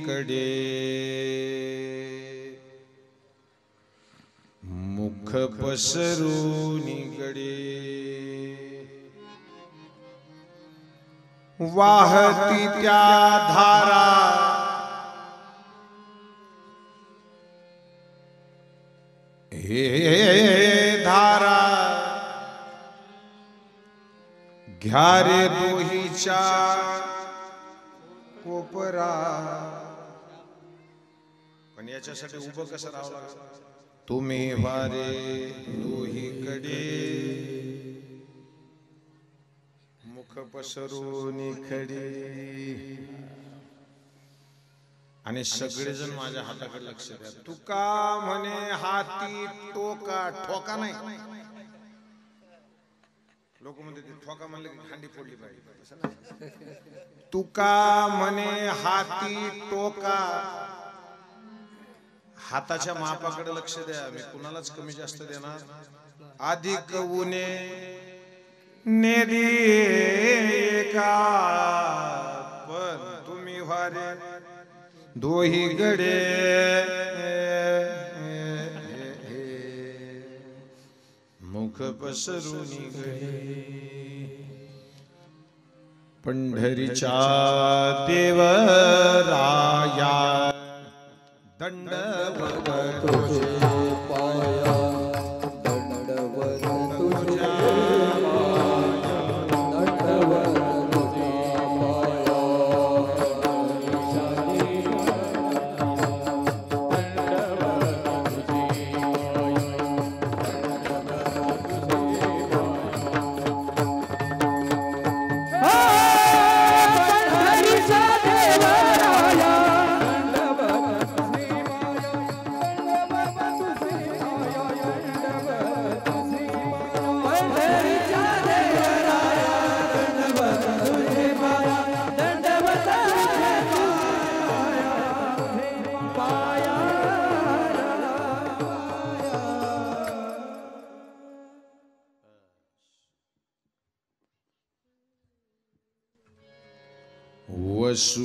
कडे मुख पसरूनी गडे वाहती त्या धारा हे धारा घ्या रे दोहीच्या कोपरा. पण याच्यासाठी उभं कसं राहावं लागतं. तुम्ही वारे दोहीकडे मुख पसरून खडे. आणि सगळेजण माझ्या हाताकडे लक्ष द्या. तुका म्हणे हाती टोका. ठोका नाही. लोक म्हणते ठोका म्हणले की हांडी फोडली पाहिजे. तुका म्हणे हाती टोका. हाताच्या मापाकडे लक्ष द्या. मी कुणालाच कमी जास्त देणार. अधिक उने नेदी का. पण तुम्ही वारे दोही गडे मुख पसरूनी गडे. पंढरीच्या देवराया दंडवत तुझे पाया. दंडवत तुझे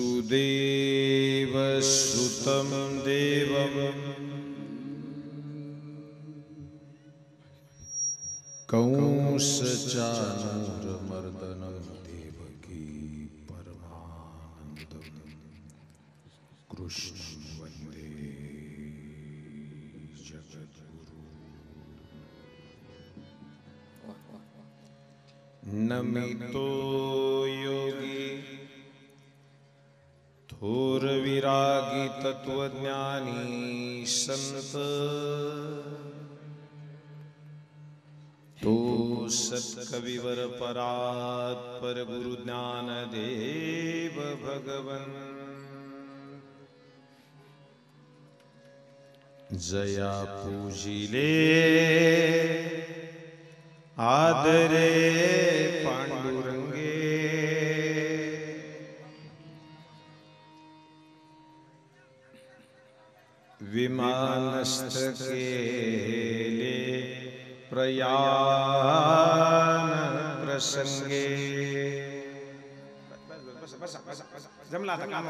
वसुदेव सुतं देवं कंसचाणूरमर्दनं देवकी परमानन्दं कृष्णं वन्दे जगद्गुरु. नमितो योगी थोर विरागी तत्वज्ञानी संत. तो सत्कविवर परात्पर गुरु ज्ञान देव भगवन. जया पूजिले आदरे पांडुरंगे. विमानस्थ केले प्रयाण प्रसंगे. जमला आता काम.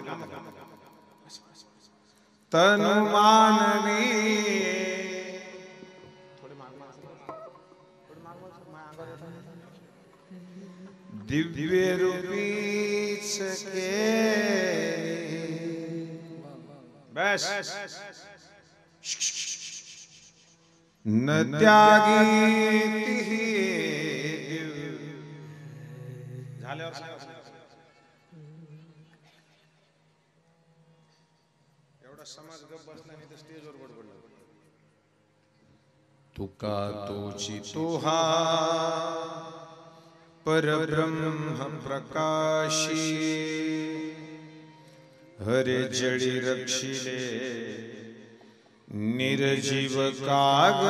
तनु मानवी दिव्य रूपीच के. बस न त्यागी झाल्यावर एवढा समाज गप बसला नाही तर स्टेजवर बडबडला. तुका तोची तोहा परब्रह्म प्रकाशी. हरे जडी रक्षिले निर्जीव कागदाशी.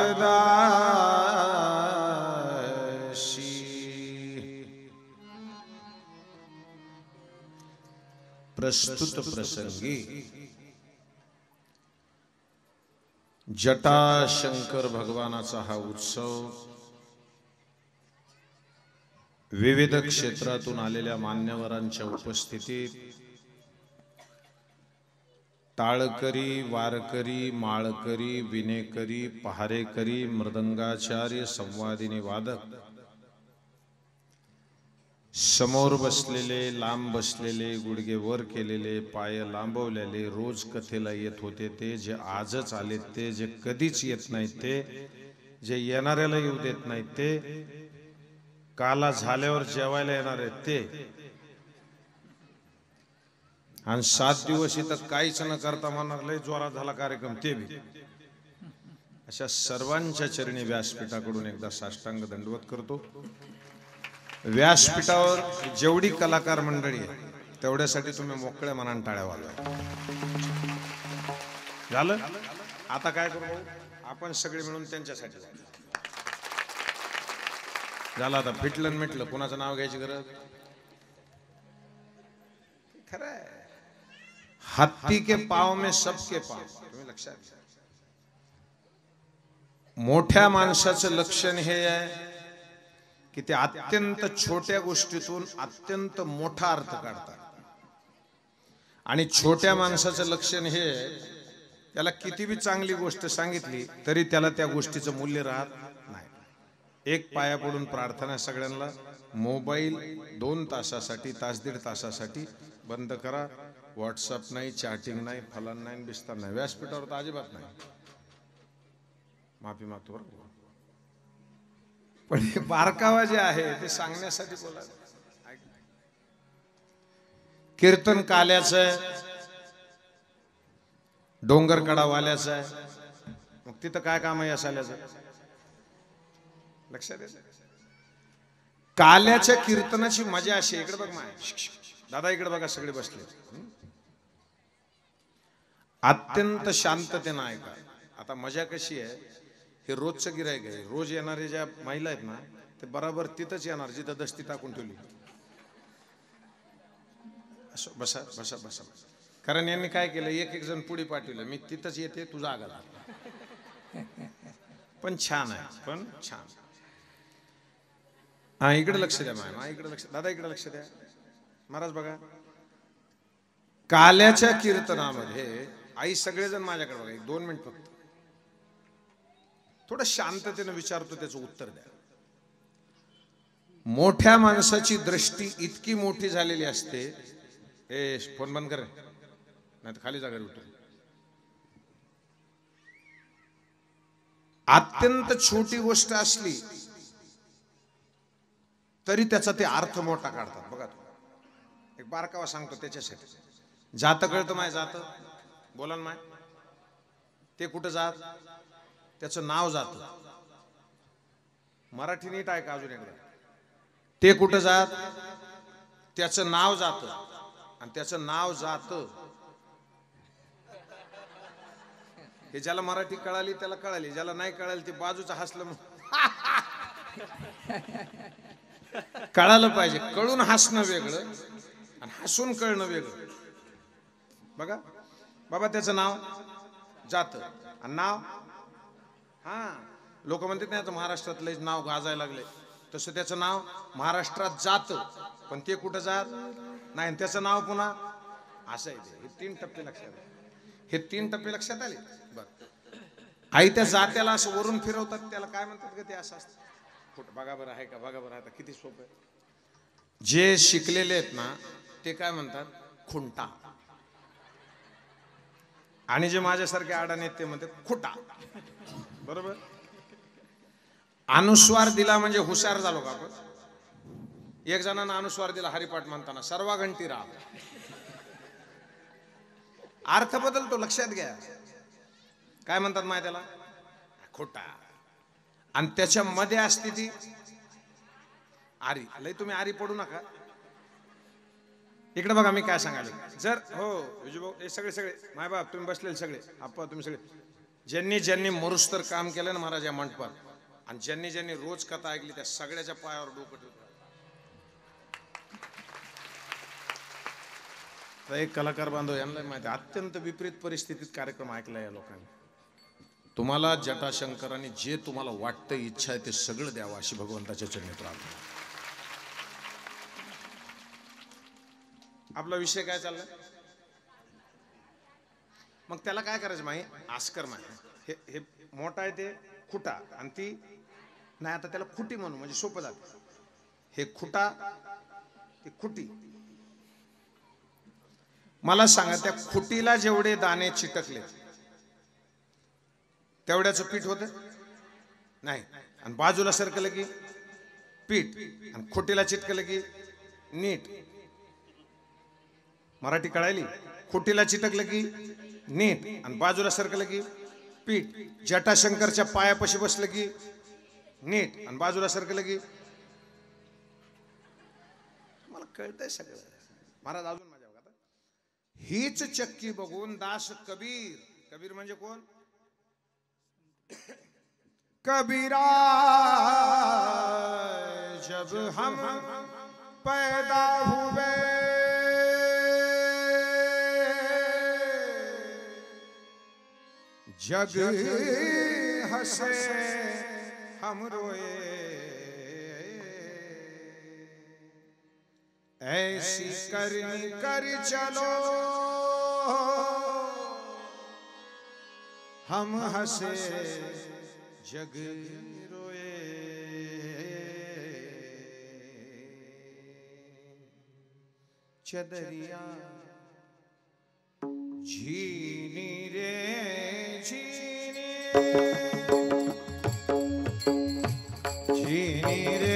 प्रस्तुत प्रसंगी जटाशंकर भगवानाचा हा उत्सव विविध क्षेत्रातून आलेल्या मान्यवरांच्या उपस्थितीत टाळकरी, वारकरी, माळकरी, विनेकरी, पहारेकरी, मृदंगाचार्य, संवादिनी वादक, समोर बसलेले, लांब बसलेले, गुडघे वर केलेले, पाय लांबवलेले, रोज कथेला येत होते ते, जे आजच आलेत ते, जे कधीच येत नाहीत ते, जे येणाऱ्याला येऊ देत नाहीत ते, काला झाल्यावर जेवायला येणार आहेत ते, आणि 7 दिवस इथं काहीच न करता म्हणणार लय जोरात झाला कार्यक्रम ते बी. अशा सर्वांच्या चरणी व्यासपीठाकडून एकदा साष्टांग दंडवत करतो. व्यासपीठावर जेवढी कलाकार मंडळी आहे तेवढ्यासाठी तुम्ही मोकळ्या मनाने टाळ्या वाजवा. झालं? आता काय करू, आपण सगळे मिळून त्यांच्यासाठी झालं. आता फिटलं मिटलं, कोणाचं नाव घ्यायची गरज. खरं आहे, हत्ती के पाव में सबके पाव. तुम्ही लक्षात घ्या, मोठ्या माणसाचं लक्षण हे आहे की ते अत्यंत छोट्या गोष्टीतून अत्यंत मोठा अर्थ काढतात. आणि छोट्या माणसाचं लक्षण हे त्याला किती बी चांगली गोष्ट सांगितली तरी त्याला त्या गोष्टीचं मूल्य राहत नाही. एक पाया पडून प्रार्थना सगळ्यांना, मोबाईल 2 तासासाठी, तास दीड तासासाठी बंद करा. व्हॉट्सअप नाही, चॅटिंग नाही, फलन नाही, बिस्तर नाही. व्यासपीठावर तर अजिबात नाही. माफी मागतो बरं, पण हे बारकावा जे आहे ते सांगण्यासाठी बोला. कीर्तन काल्याचं आहे, डोंगरकडा वाल्याचं आहे, मग तिथं काय काम आहे साल्याचं? लक्षात येतं? काल्याच्या कीर्तनाची मजा अशी, इकडे बघ माय दादा, इकडे बघा, सगळे बसले, अत्यंत शांततेनं ऐका. आता मजा कशी आहे, हे रोजचं गिरायक आहे. रोज येणारे ज्या महिला आहेत ना, ते बरोबर तिथंच येणार जिथं दस्ती टाकून ठेवली. असं बसा बसा बसा. कारण यांनी काय केलं, एक जण पुढे पाठवलं, मी तिथंच येते, तुझा आगाला. पण छान आहे, पण छान. हा, इकडे लक्ष द्या माय, इकडे लक्ष, दादा इकडे लक्ष द्या. महाराज बघा, काल्याच्या कीर्तनामध्ये आई सगळेजण माझ्याकडे बघा, 1-2 मिनिट फक्त थोडं शांततेनं विचारतो, त्याचं उत्तर द्या. मोठ्या माणसाची दृष्टी इतकी मोठी झालेली असते. ए फोन बंद कर, नाही तर खाली जागा उठतो. अत्यंत छोटी गोष्ट असली तरी त्याचा ते अर्थ मोठा काढतात. बघा, एक बारकावा सांगतो त्याच्यासाठी. जात कळतं माय, जात बोला ना माय, ते कुठं जात, त्याचं नाव जात. मराठी नीट आहे का अजून एकदा? ते कुठं जात, त्याचं नाव जात, आणि त्याचं नाव जात हे ज्याला मराठी कळाली त्याला कळाली, ज्याला नाही कळाली ते बाजूचं हसलं. कळालं पाहिजे, कळून हसणं वेगळं आणि हसून कळणं वेगळं. बघा बाबा, त्याचं नाव जात आणि नाव, हा लोक म्हणतात नाही आता महाराष्ट्रातले नाव गाजायला लागले, तसं त्याचं नाव महाराष्ट्रात जात, पण ते कुठं जात नाही, त्याचं नाव पुन्हा असं आहे. हे 3 टप्पे लक्षात आले, हे 3 टप्पे लक्षात आले. बरं, आई त्या जात्याला असं वरून फिरवतात, त्याला काय म्हणतात का ते? असं असतं. बघा बरं आहे का, बघा बरं आहे, किती सोपं आहे. जे शिकलेले आहेत ना ते काय म्हणतात, खुंटा. आणि जे माझ्यासारखे अडाणी आहेत ते म्हणतात खुटा. बरोबर? अनुस्वार दिला म्हणजे हुशार झालो का आपण? एक जणांना अनुस्वार दिला हरिपाठ म्हणताना, सर्वाघंटी राम, अर्थ बदलतो. लक्षात घ्या, काय म्हणतात माहिती त्याला, खोटा. आणि त्याच्या मध्ये असते ती आरी. लय तुम्ही आरी पडू नका. इकडे बघा, मी काय सांगायला, जर हो विजूभाऊ, हे सगळे मायबाप तुम्ही बसलेले सगळे, आप्पा तुम्ही सगळे, ज्यांनी मरुस्तर काम केलं ना महाराज या मंडपात, आणि ज्यांनी रोज कथा ऐकली, त्या सगळ्याच्या पायावर डोकं ठेवलं. एक कलाकार बांधव यांना माहिती, अत्यंत विपरीत परिस्थितीत कार्यक्रम ऐकला या लोकांनी. तुम्हाला जटाशंकरांनी जे तुम्हाला वाटतं, इच्छा आहे ते सगळं द्यावं अशी भगवंताच्या चरणी प्रार्थना. आपला विषय काय चाललाय? मग त्याला काय करायचं माहिती आस्कर माहिती हे मोठा आहे ते खुटा आणि ती नाही आता त्याला खुटी म्हणू म्हणजे सोपं जात हे खुटा ती खुटी मला सांगा त्या खुटीला जेवढे दाणे चिटकले तेवढ्याचं पीठ होतं नाही आणि बाजूला सरकलं की पीठ आणि खुटीला चिटकलं की नीट मराठी कळायली खुटीला चिटकलं की नीट आणि बाजूला सरकलं की पीठ जटाशंकरच्या पायापाशी बसलं की नीट आणि बाजूला सरकलं की मला कळतंय सगळं महाराज अजून माझ्या बघा हीच चक्की बघून दास कबीर म्हणजे कोण कबीरा जब हम पैदा हुए जग हंसे हम रोए ऐसी करनी कर चलो हम हंसे जग रोए चदरिया झीनी रे झीनी झीनी रे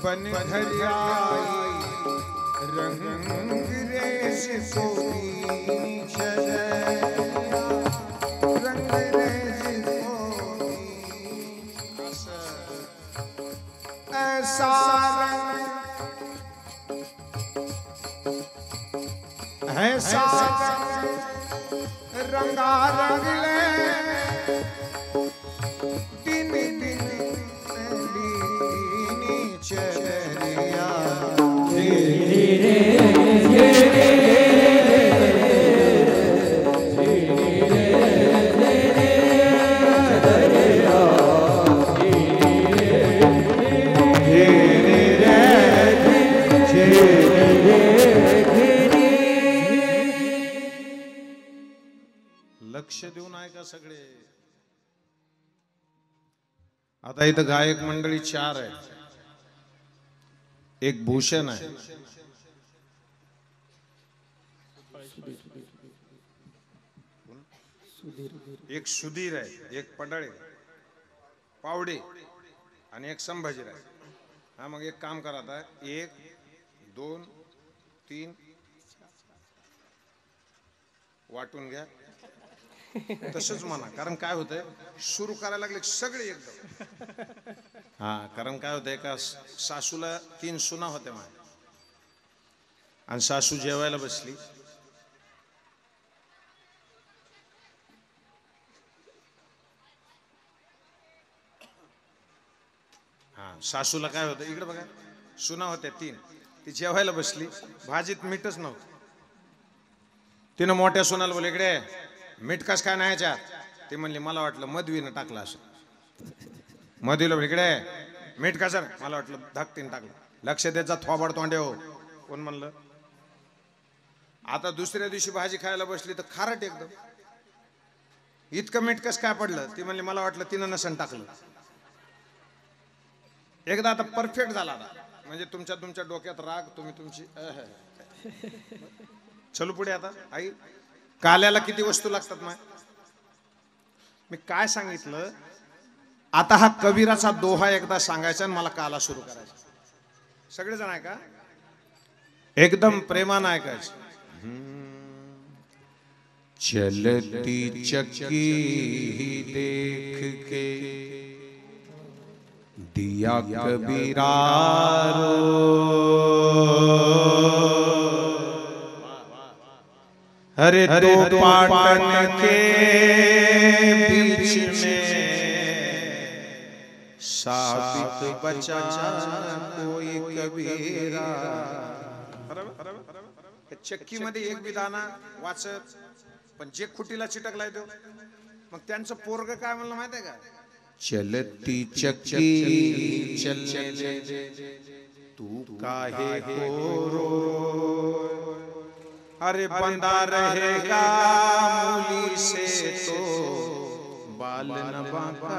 बन घर आई रंग रेस सोनी छजरिया रंग रेस सोनी ऐसा ऐसा रंगा रंग ले दिन दिन चरिया लक्ष देऊन आहे का सगळे आता इथं गायक मंडळी 4 आहे एक भूषण आहे एक सुधीर आहे एक पडाळे पावडे आणि एक संभाजीराव हा मग एक काम करा आता 1 2 3 वाटून घ्या तसंच म्हणा कारण काय होतंय सुरू करायला लागले सगळे एकदम हा कारण काय होतंय का सासूला 3 सुना होत्या माझ्या आणि सासू जेवायला बसली हा सासूला काय होतं इकडे बघा सुना होत्या 3 ती जेवायला बसली भाजीत मीठच नव्हतं तिनं मोठ्या सुनाला बोलले इकडे मीठ कस काय नाही याच्यात ते म्हणले मला वाटलं मधवीनं टाकलं असं मधवीला इकडे मीठ कसं मला वाटलं धाकटीनं टाकलं लक्ष द्यायचा थोबाड तोंडे हो कोण म्हणलं आता दुसऱ्या दिवशी भाजी खायला बसली तर खारट एकदम इतकं मीठ कस काय पडलं ती म्हणली मला वाटलं तिनं नसन टाकलं एकदा आता परफेक्ट झाला आता म्हणजे तुमच्या डोक्यात राग तुम्ही तुमची चलू पुढे आता आई काल्याला किती वस्तू लागतात मी काय सांगितलं आता हा कबीराचा दोहा एकदा सांगायचा आणि मला काला सुरू करायचा सगळेजण आहे का एकदम प्रेमानं ऐकायचं चलती चक्की ही देख के दिया कबीरा अरे दो पाटन के बीच में साबित बचा कोई कबीरा चक्की मध्ये एक बी दाना वाचत, पण जे खुटीला चिटकलाय तो, मग त्यांचं पोरग काय म्हणलं माहितीये का? चलती चक्की चलने दे तू काहे को रो, अरे बंदा रहेगा मूली से तो बाल न बांका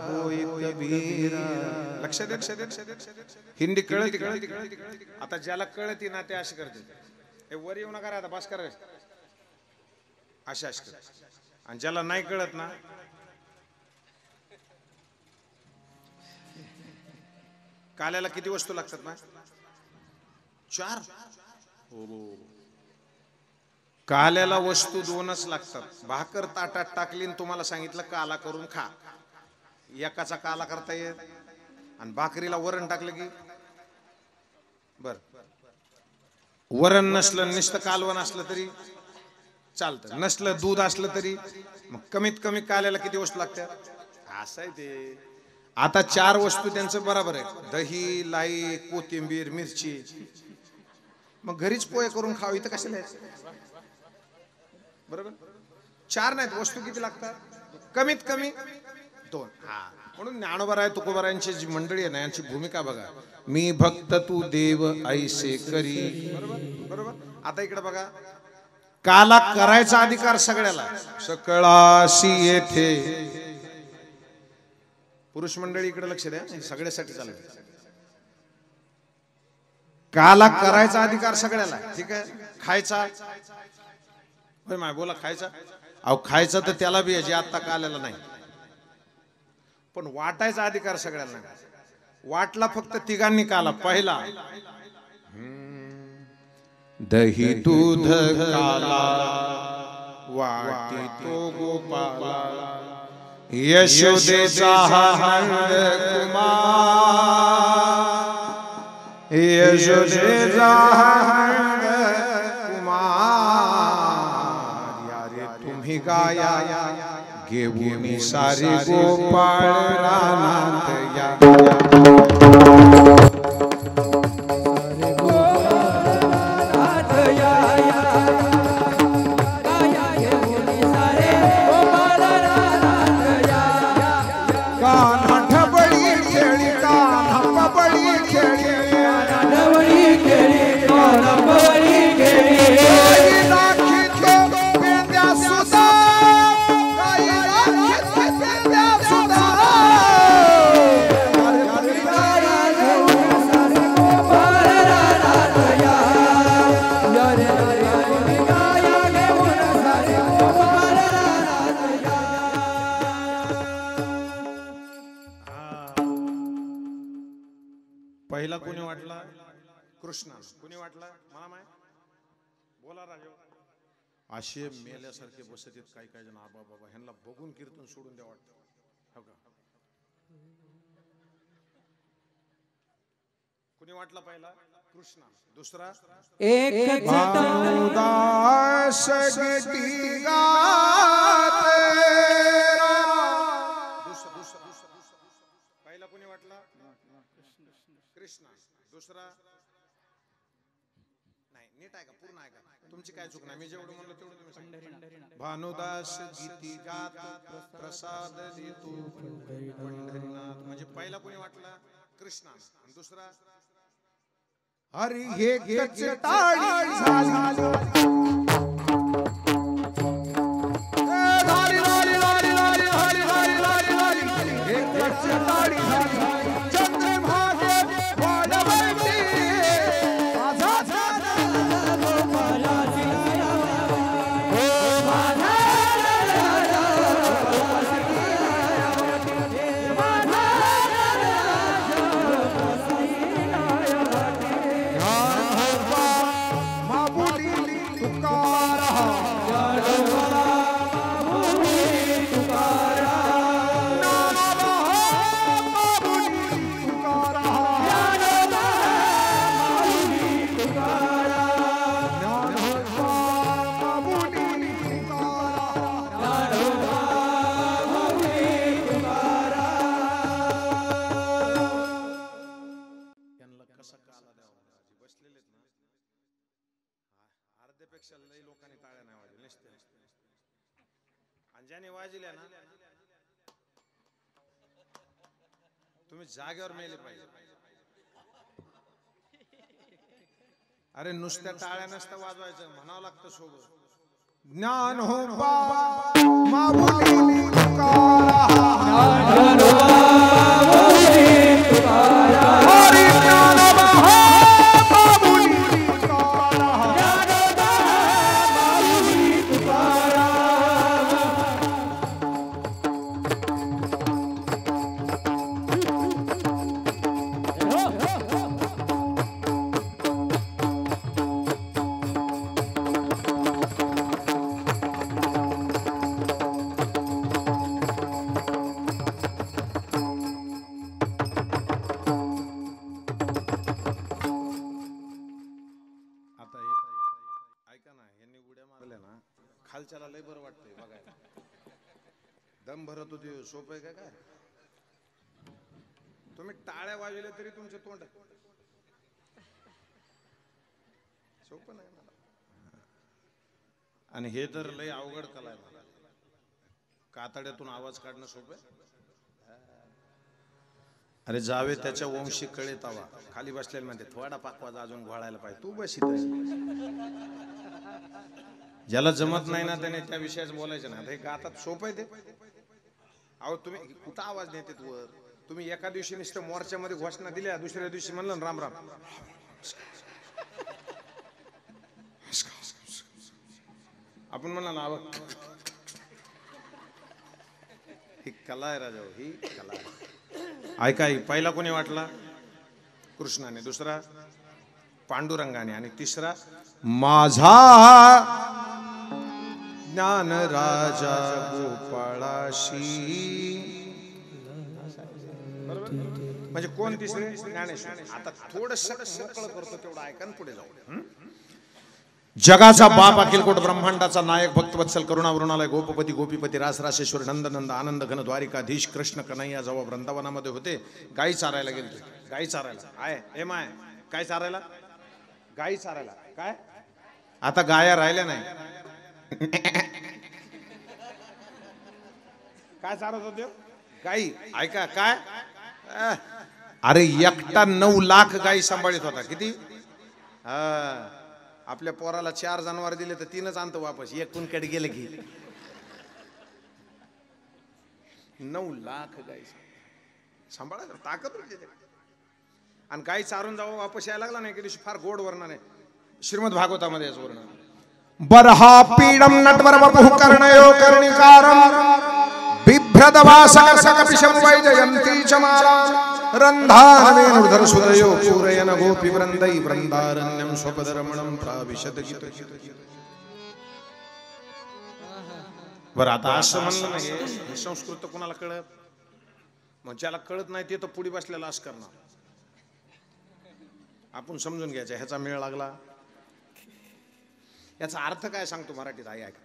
होय कबीरा. लक्ष दे. हिंदी कळती. आता ज्याला कळती ना ते अशी करते, हे वर येऊ नका रे, आता बस कर अशी कर. आणि ज्याला नाही कळत ना, काल्याला किती वस्तू लागतात ना? 4. काल्याला वस्तू 2च लागतात. भाकर ताटात टाकली तुम्हाला सांगितलं काला करून खा, एकाचा काला करता येत. आणि भाकरीला वरण टाकलं की बर, वरण नसलं नुसतं कालवण असलं तरी चालतं, नसलं दूध असलं तरी. मग कमीत कमी काल्याला किती वस्तू लागतात? असं आहे ते. आता 4 वस्तू त्यांचं बरोबर आहे, दही, लाई, कोथिंबीर, मिरची. मग घरीच पोहे करून खाऊ, इथं कशाला यायचं? बरोबर. 4 नाहीत वस्तू, किती लागतात? कमीत कमी 2. म्हणून ज्ञानोबा तुकोबारायांची जी मंडळी आहे ना, यांची भूमिका बघा. मी भक्त तू देव ऐसे करी. बरोबर. आता इकडे बघा, काला करायचा अधिकार सगळ्याला. सकळाशी येथे पुरुष मंडळी इकडे लक्ष द्या, सगळ्यासाठी चालू. काला करायचा अधिकार सगळ्याला, ठीक आहे. खायचा होय माय बोला, खायचा. अहो खायचा तर त्याला बी जे आता काल्याला नाही, पण वाटायचा अधिकार सगळ्यांना. वाटला फक्त तिघांनी काला. पहिला दही दूध काला वाटी तो गोपाला, यशोदेचा नंद कुमार, यशोदेचा नंद कुमार. यारे तुम्ही गाया घेऊन सारे गोपाळ रानात या. पहिला कोणी वाटला? कृष्णा. कोणी वाटला? मला माहित. बोला राजा. असे मेल्यासारखे बसत आहेत काही जण. आबा बाबा ह्यांना बघून कीर्तन सोडून द्या वाटतं. हो का? कोणी वाटला पहिला? कृष्णा. दुसरा एक भानुदास गीती गाते. पहिला कोणी वाटला? कृष्णा. दुसरा नाही. नीट आहे का? पूर्ण आहे का? तुमची काय चूक नाही, मी जेवढं म्हणलं तेवढं तुम्ही सांगा. भानुदास गीती गात प्रसाद देतो पंढरीनाथ. म्हणजे पहिला कोणी वाटला? कृष्णा. आणि दुसरा हरी हे टाळी झाली. आपल्यापेक्षा लई लोकांनी टाळ्या नाही वाजवल्या नसते. आणि ज्याने वाजल्या ना तुम्ही जागेवर मेले पाहिजे. अरे नुसत्या टाळ्या नसता वाजवायचं, म्हणावं लागतं सोबत. ज्ञान हो खालच्याला लय बरं वाटतंय बघायला. दम भरत होती. सोपं आहे काय? तुम्ही टाळ्या वाजवल्या तरी तुमचे तोंड सोपं नाही मला. आणि हे तर लय अवघड कला आहे मला. कातड्यातून आवाज काढणं सोपं आहे? अरे जावे त्याच्या वंशी कळे तावा. खाली बसलेले म्हणते थोडा पाकवाज अजून घोळायला पाहिजे. तू बस इथं. ज्याला जमत नाही ना त्याने त्या विषयाच बोलायचं ना. हे गातात सोपं आहे ते. अहो तुम्ही कुठं आवाज देते वर? तुम्ही एका दिवशी नुसतं मोर्चामध्ये घोषणा दिल्या, दुसऱ्या दिवशी म्हणलं राम राम. आपण म्हणला ना ही कला आहे राजा, ही कला आहे. ऐका, पहिला कोणी वाटला? कृष्णाने, दुसरा पांडुरंगाने आणि तिसरा माझा ज्ञान राजा गोपाळाशी. म्हणजे कोण तिसरे? ज्ञानेश्वर. आता थोडंसं मोकळं करतो तेवढं ऐका पुढे जाऊ. जगाचा बाप, अखिलकोट ब्रह्मांडाचा नायक, भक्तवत्सल, करुणा वृणालय, गोपपती गोपीपती, रास रासेश्वर, नंद नंद, आनंद घन, द्वारिकाधीश कृष्ण कन्हैया जेव्हा वृंदावनामध्ये होते, गाई चारायला गेले. गाई चारायला आहे हे माय. काय चारायला? गाई चारायला. काय आता गाया राहिल्या नाही. काय चारत होते? गाई. ऐका काय, अरे एकटा 9 लाख गाई सांभाळत होता. किती? आपल्या पोराला 4 जनावर दिले तर 3च आणतो वापस. एक कुणकडे गेले की 9 लाख गाई सांभाळायचं ताकद होती. आणि गाई चारून जावं वापस यायला लागला नाही की दिवशी फार गोड वर्णन आहे श्रीमद भागवतामध्ये. याच वर्णन बरहा पीडम नटवर वपुः कर्णयो कर्णिकारम बिभ्रदवासकर्षकपिशं वैजयन्ती च माला रन्धानवेनुधर सुदयो पूरयन गोपी वृन्दै वृन्दारण्यं स्वपदरमणं प्राविशत गीत. बरं आता असं म्हणलं नाही संस्कृत कोणाला कळत? मग ज्याला कळत नाही ते तर पुढे बसलेला असं करणार. आपण समजून घ्यायचं ह्याचा मेळ लागला. याचा अर्थ काय सांगतो मराठीत. ऐका,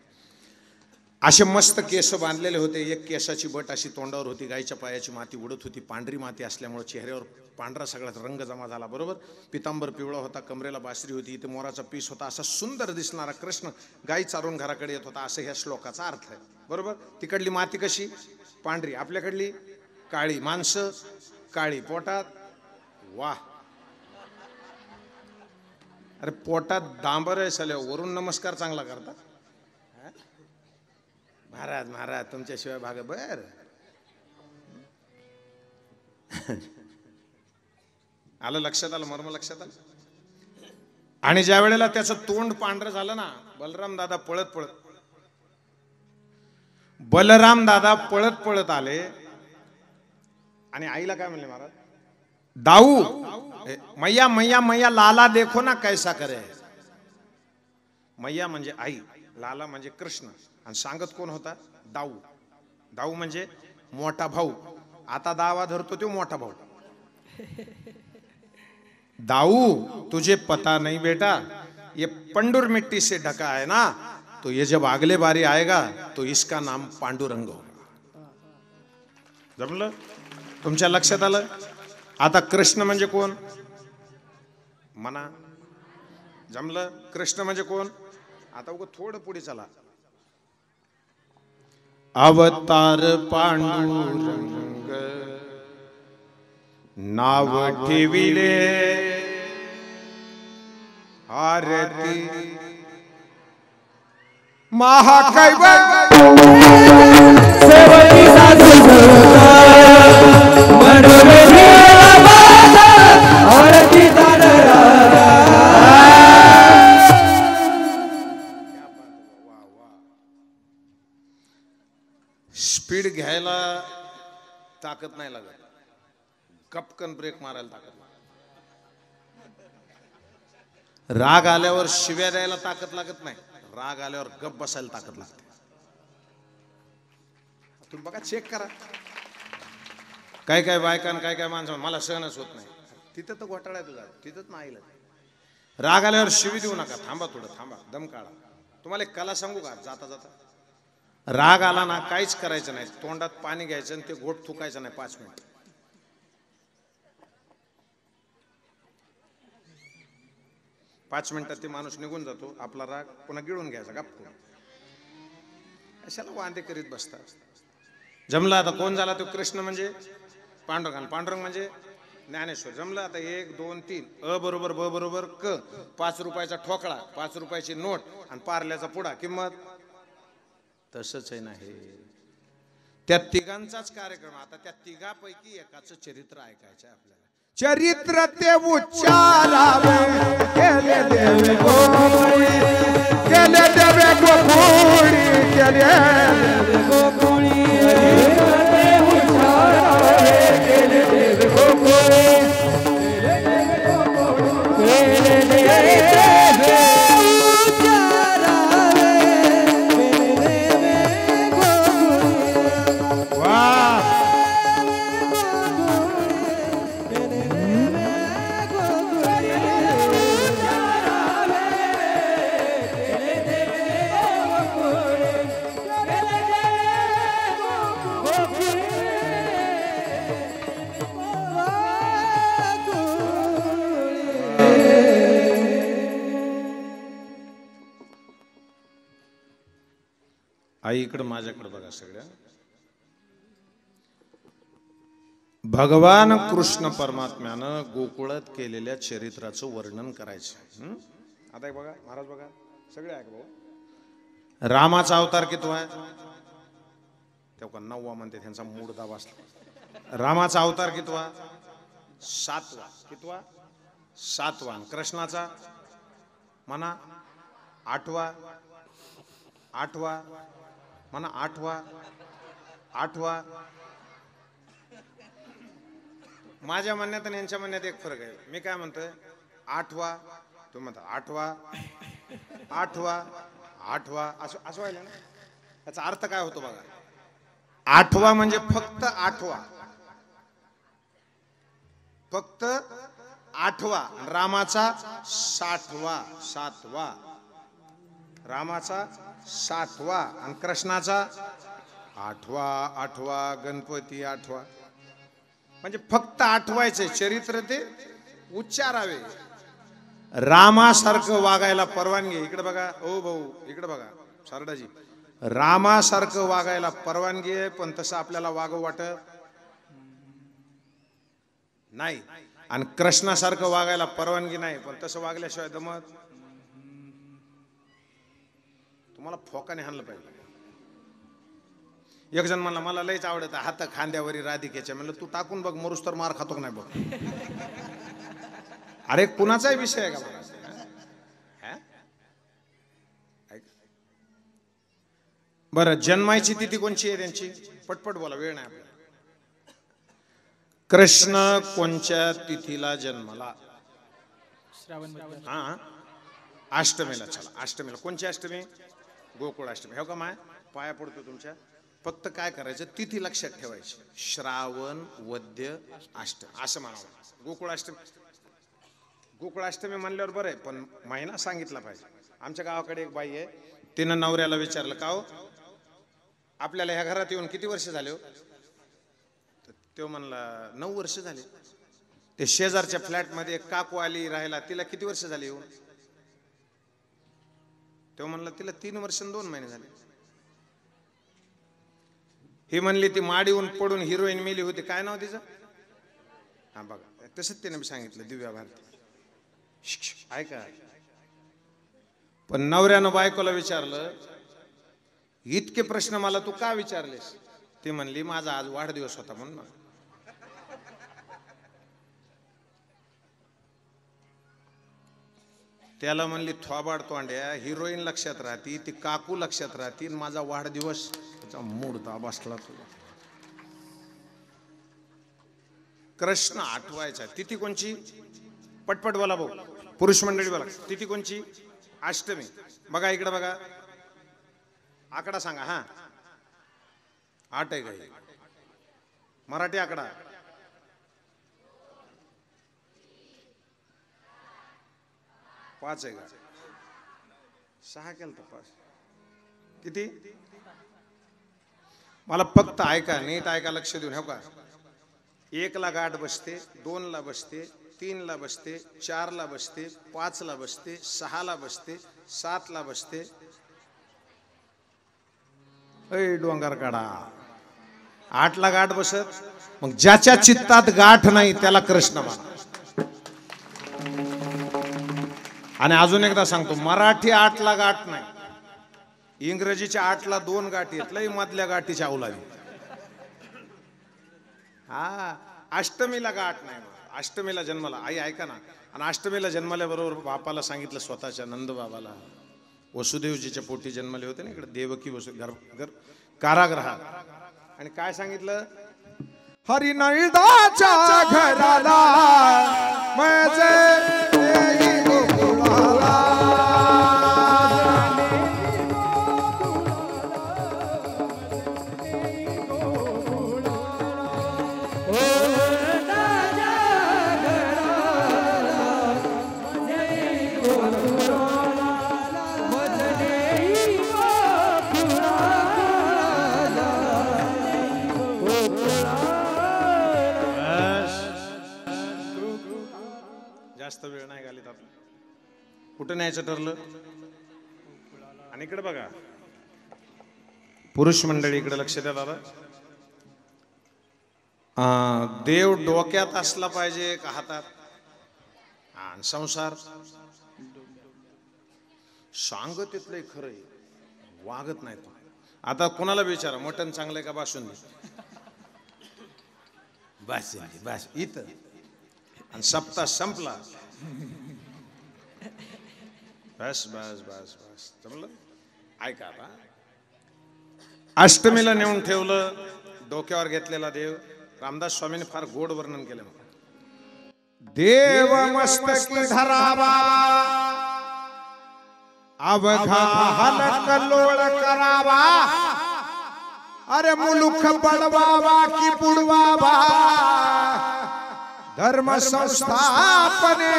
असे मस्त केस बांधलेले होते. एक केसाची बट अशी तोंडावर होती. गायच्या पायाची माती उडत होती. पांढरी माती असल्यामुळे चेहऱ्यावर पांढरा सगळा रंग जमा झाला. बरोबर. पितांबर पिवळा होता. कमरेला बासरी होती. इथे मोराचा पीस होता. असा सुंदर दिसणारा कृष्ण गाई चारून घराकडे येत होता. असं ह्या श्लोकाचा अर्थ आहे. बरोबर. तिकडली माती कशी? पांढरी. आपल्याकडली काळी. माणसं काळी. पोटात वाह. अरे पोटात डांबर आहे साले. वरून नमस्कार चांगला करतात. महाराज महाराज तुमच्याशिवाय भाग. बर आलं लक्षात आलं. मर्म लक्षात आलं. आणि ज्या वेळेला त्याचं तोंड पांढरं झालं ना, बलराम दादा पळत पळत आले. आणि आईला काय म्हणले महाराज? दाऊ मैया मैया मैया लाला देखो ना कैसा करे. मैया म्हणजे आई, लाला म्हणजे कृष्ण. आणि सांगत कोण होता? दाऊ. दाऊ म्हणजे मोठा भाऊ. आता दावा धरतो तो मोठा भाऊ. दाऊ तुझे पता नहीं बेटा, ये पंडुर मिट्टी से ढका है ना, तो ये जब अगले बारी आएगा तो इसका नाम पांडुरंग होगा. जमलं? तुमच्या लक्षात आलं? आता कृष्ण म्हणजे कोण म्हणा? जमलं? कृष्ण म्हणजे कोण? आता उगा थोडं पुढे चला. अवतार पांडुरंग नाव ठेविले आरती महाकैवल्य सेवकी सासू आरती स्पीड घ्यायला ताकद नाही लागत, कपकन ब्रेक मारायला ताकद लागत. राग आल्यावर शिव्या द्यायला ताकद लागत नाही, राग आल्यावर गप बसायला ताकद लागते. तुम्ही बघा, चेक करा. काय काय बायकान काय काय माणसं मला सहनच होत नाही, तिथं तर घोटाळा आहे तुझा, तिथंच नाही. राग आल्यावर शिवी देऊ नका, थांबा थोडं, थांबा, दम काढा. तुम्हाला एक कला सांगू का? जाता जाता राग आला ना, काहीच करायचं नाही, तोंडात पाणी घ्यायचं आणि ते घोट थुकायचं नाही 5 मिनिट. 5 मिनिटात ते माणूस निघून जातो, आपला राग पुन्हा गिळून घ्यायचा गप्प. कशाला वांदे करीत बसता? जमला आता कोण झाला तो? कृष्ण म्हणजे पांडुरंग, पांडुरंग म्हणजे ज्ञानेश्वर. जमलं आता 1 2 3 अ बरोबर ब बरोबर क, 5 रुपयाचा ठोकळा, 5 रुपयाची नोट आणि पार्ल्याचा पुडा, किंमत तसंच आहे ना हे. त्या तिघांचाच कार्यक्रम. आता त्या तिघापैकी एकाचं चरित्र ऐकायचं आपल्याला. चरित्र ते उच्चारावे केले देवे गोकुळी, केले देवे गोकुळी, केले देवे गोकुळी, ते उच्चारावे केले देवे गोकुळी, केले देवे गोकुळी, केले देवे उच्चारावे केले देवे गोकुळी. वाह! आई इकडं माझ्याकडे बघा सगळ्या. भगवान कृष्ण परमात्म्यानं गोकुळात केलेल्या चरित्राचं वर्णन करायचं. आता एक बघा, महाराज बघा, सगळे ऐक भाऊ. रामाचा अवतार कितवा आहे? तेव्हा 9वा म्हणते, त्यांचा मूडदा वाचला. रामाचा अवतार कितवा? 7वा. कितवा? 7वा. कृष्णाचा म्हणा 8वा. 8वा म्हणा 8वा. 8वा. माझ्या म्हणण्यात आणि यांच्या म्हणण्यात एक फरक आहे. मी काय म्हणतोय? 8वा. तुम्ही म्हणता 8वा. 8वा. 8वा असं व्हायला ना. याचा अर्थ काय होतो बघा. 8वा म्हणजे फक्त 8वा, फक्त 8वा. रामाचा 60वा. 7वा. रामाचा 7वा आणि कृष्णाचा 8वा. 8वा. गणपती 8वा. म्हणजे फक्त आठवायचे चरित्र ते उच्चारावे. रामासारखं वागायला परवानगी. इकडे बघा ओ भाऊ, इकडे बघा शारदाजी. रामासारखं वागायला परवानगी आहे, पण तसं आपल्याला वागव वाटत नाही. आणि कृष्णासारखं वागायला परवानगी नाही, पण तसं वागल्याशिवाय दमत. तुम्हाला फोकाने हाणलं पाहिजे. एक जण म्हणला मला लयच आवडत हात खांद्यावरी राधिकेच्या. म्हणलं तू टाकून बघ, मरुस तर मार खातो का नाही बघ. अरे कुणाचाही विषय आहे का बघा. बरं, जन्माची तिथी कोणची आहे त्यांची? पटपट बोला, वेळ नाही आपल्याला. कृष्ण कोणत्या तिथीला जन्मला? हा, अष्टमीला. चला अष्टमीला. कोणची अष्टमी? गोकुळ अष्टमी. हो का माय? पाया पडतो तुमच्या. फक्त काय करायचं, तिथी लक्षात ठेवायची. श्रावण वद्य अष्टमी असं म्हणावं. गोकुळाष्टमी. गोकुळाष्टमी म्हणल्यावर बरं आहे, पण महिना सांगितला पाहिजे. आमच्या गावाकडे एक बाई आहे, तिनं नवऱ्याला विचारलं का हो आपल्याला ह्या घरात येऊन किती वर्ष झाले हो? तो म्हणला 9 वर्ष झाले. ते शेजारच्या फ्लॅट मध्ये काकू आली राहायला, तिला किती वर्ष झाली येऊन? तो म्हणला तिला 3 वर्ष आणि 2 महिने झाले. ही म्हणली ती माडीहून पडून हिरोईन मेली होती, काय नाव तिचं? हा बघा, तसंच त्याने सांगितलं दिव्या भारती. ऐका, पण नवऱ्यानं बायकोला विचारलं, इतके प्रश्न मला तू का विचारलेस? ती म्हणली माझा आज वाढदिवस होता म्हणून. त्याला म्हणली थोबाड तोंड्या, हिरोईन लक्षात राहती, ती काकू लक्षात राहती, माझा वाढदिवस, त्याचा मूड बसला तुला. कृष्ण आठवायचा. तिथी कोणची? पटपट बोला भाऊ, पुरुष मंडळी बोला. तिथी कोणची? अष्टमी. बघा इकडे बघा, आकडा सांगा. हा 8 आहे का? मराठी आकडा. 5 आहे का? 6 केलं तर 5 किती? मला फक्त ऐका, नीट ऐका, लक्ष देऊन. हो का, 1 ला गाठ बसते, 2 ला बसते, 3 ला बसते, 4 ला बसते, 5 ला बसते, 6 ला बसते, 7 ला बसते. ऐ डोंगर काढा, 8 ला गाठ बसत. मग ज्याच्या चित्तात गाठ नाही त्याला कृष्ण म्हणा. आणि अजून एकदा सांगतो, मराठी 8 ला गाठ नाही, इंग्रजीच्या 8 ला 2 गाठी आहेत, लई मधल्या गाठीच्या अवलावी. हा, अष्टमीला गाठ नाही. अष्टमीला जन्माला आई, ऐका ना. आणि अष्टमीला जन्मल्याबरोबर बापाला सांगितलं, स्वतःच्या नंद बाबाला, वसुदेवजीच्या पोटी जन्मले होते ना इकडे, देवकी वसुदेव कारागृहात. आणि काय सांगितलं? हरिनळदाच्या घराला माझे जास्त वेळ नाही घालीत आपण. कुठं न्यायचं ठरलं? आणि इकडे बघा, पुरुष मंडळी इकडे लक्ष द्या दादा. देव डोक्यात असला पाहिजे का हातात? संसार सांगत येतलंय खरंय, वागत नाही. आता कोणाला विचारा, मटण चांगलंय का बासुंदी? बासुंदी बस इथं. आणि सप्ताह संपला. बस बस बस बस जमलं. ऐका, आता अष्टमीला नेऊन ठेवलं, डोक्यावर घेतलेला देव. रामदास स्वामींनी फार गोड वर्णन केलं. देव मस्तकी धरावा, अवघा हलकल्लोळ करावा, अरे मुलुख बळवावा की बुडवावा, धर्म संस्थापनेसाठी.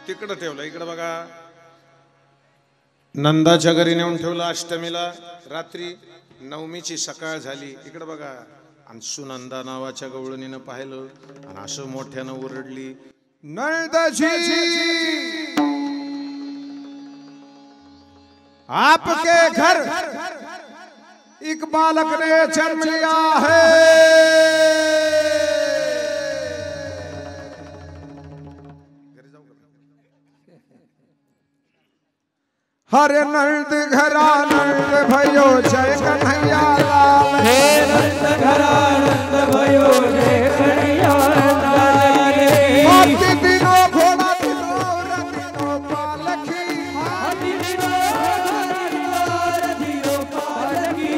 तिकडं ठेवलं, इकडं बघा. नंदाच्या घरी नेऊन ठेवलं अष्टमीला रात्री. नवमीची सकाळ झाली, इकडं बघा. आणि सुनंदा नावाच्या गवळणीनं पाहिलं आणि असं मोठ्यानं ओरडली, नंदजी आपके घर एक बालक ने जन्म लिया है. हरे नंद घरा नंद भयो जय कन्हैया लाल, हे नंद घरा नंद भयो जय कन्हैया लाल. हाथी दिनो घोड़ा दिनो रथिनो पालकी, हाथी दिनो घोड़ा दिनो पालकी,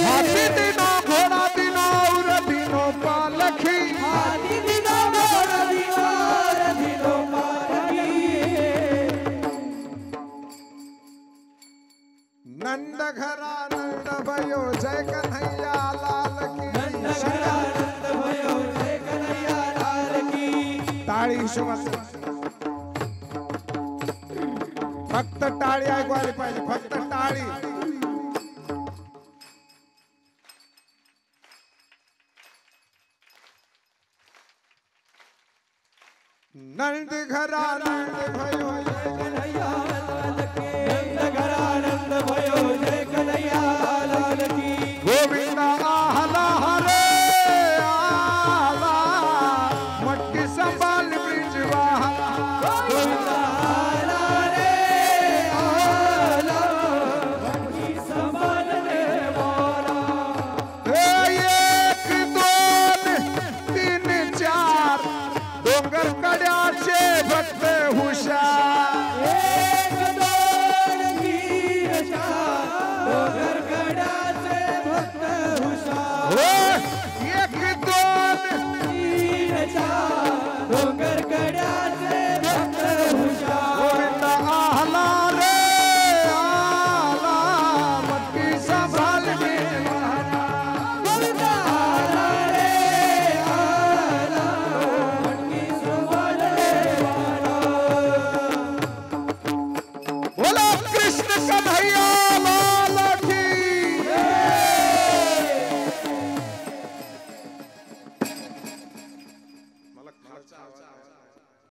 हाथी दिनो घोड़ा दिनो रथिनो पालकी, हाथी दिनो घोड़ा दिनो रथिनो पालकी. नंद घरा नंद भयो जय कन्हैया लाल की, नंद घरा नंद भयो जय कन्हैया लाल की. टाळी हिशोबात, फक्त टाळी ऐकू आली पाहिजे, फक्त टाळी. नंद घरा नंद भयो जय कन्हैया लाल की नंद घरा नंद भयो जय कन्हैया लाल की गोविंदा आला हरे आला मटकी संभाल ब्रिजवा गोविंदा आला रे आला मटकी संभाल रे वाला एक दोन तीन चार डोंगर कड्याचे भक्त हुशार एक दोन तीन चार डोंगर कड्याचे भक्त हुशार एक दोन तीन चार डोंगर कड्याचे भक्त हुशार गोविंदा आला रे आला मटकी संभाल ब्रिजवा गोविंदा आला रे आला मटकी संभाल रे वाला बोलो कृष्ण कन्हैया लाल की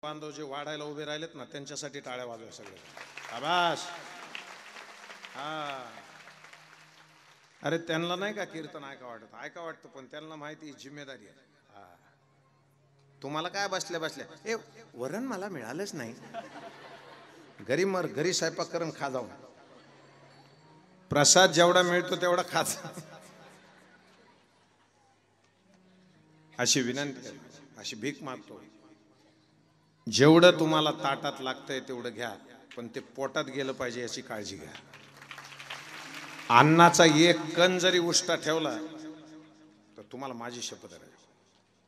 बांधव जे वाढायला उभे राहिलेत ना त्यांच्यासाठी टाळ्या वाजवा सगळे आभास हा अरे त्यांना नाही का कीर्तन ऐका वाटतं पण त्यांना माहिती जिम्मेदारी आहे हा तुम्हाला काय बसल्या बसल्या ए वरण मला मिळालंच नाही घरी स्वयंपाक करून खा जाऊन प्रसाद जेवढा मिळतो तेवढा खाचा अशी विनंती आहे, अशी भीक मागतो जेवढं तुम्हाला ताटात लागतंय तेवढं घ्या पण ते पोटात गेलं पाहिजे याची काळजी घ्या अन्नाचा एक कण जरी उष्टा ठेवला तर तुम्हाला माझी शपथ आहे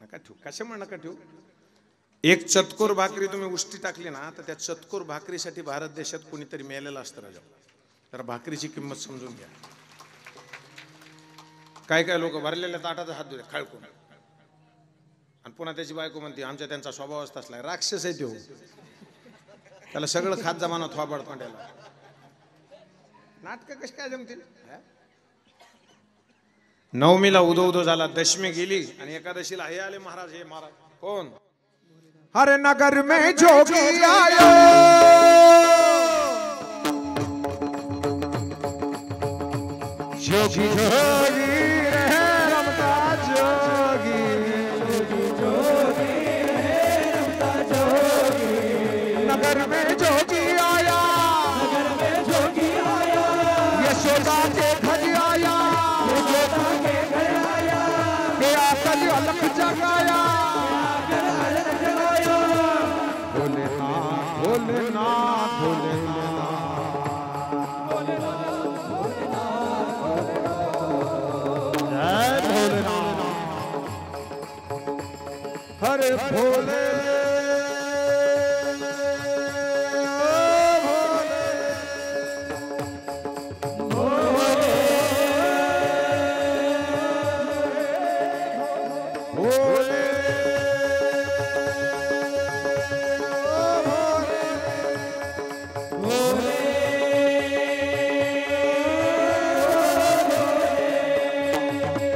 नका ठेवू कशामुळे नका ठेवू एक चतकोर भाकरी तुम्ही उष्टी टाकली ना तर त्या चतकोर भाकरीसाठी भारत देशात कोणीतरी मेलेलं असतं राजा तर भाकरीची किंमत समजून घ्या काय काय लोक भरलेल्या ताटाचा हात धुले खळकून आणि पुन्हा त्याची बायको म्हणते आमच्या त्यांचा स्वभावच तसला राक्षस आहे तो त्याला सगळं खात जमाना थोबाड तोंड्याला नाटक कशी काय जमतील नवमीला उदो उदो झाला दशमी गेली आणि एकादशीला हे आले महाराज हे महाराज कोण हरे नगर में जोगी आयो जोगी जोगी रे रमता जोगी जोगी है रमता जोगी नगर में जोगी आया नगर में जोगी आया यशोदा के घर आया यशोदा के घर आया गया कल अलग जगाया आकर अलग जगाया भोलेनाथ भोलेनाथ जय भोलेनाथ हरे भोले भोले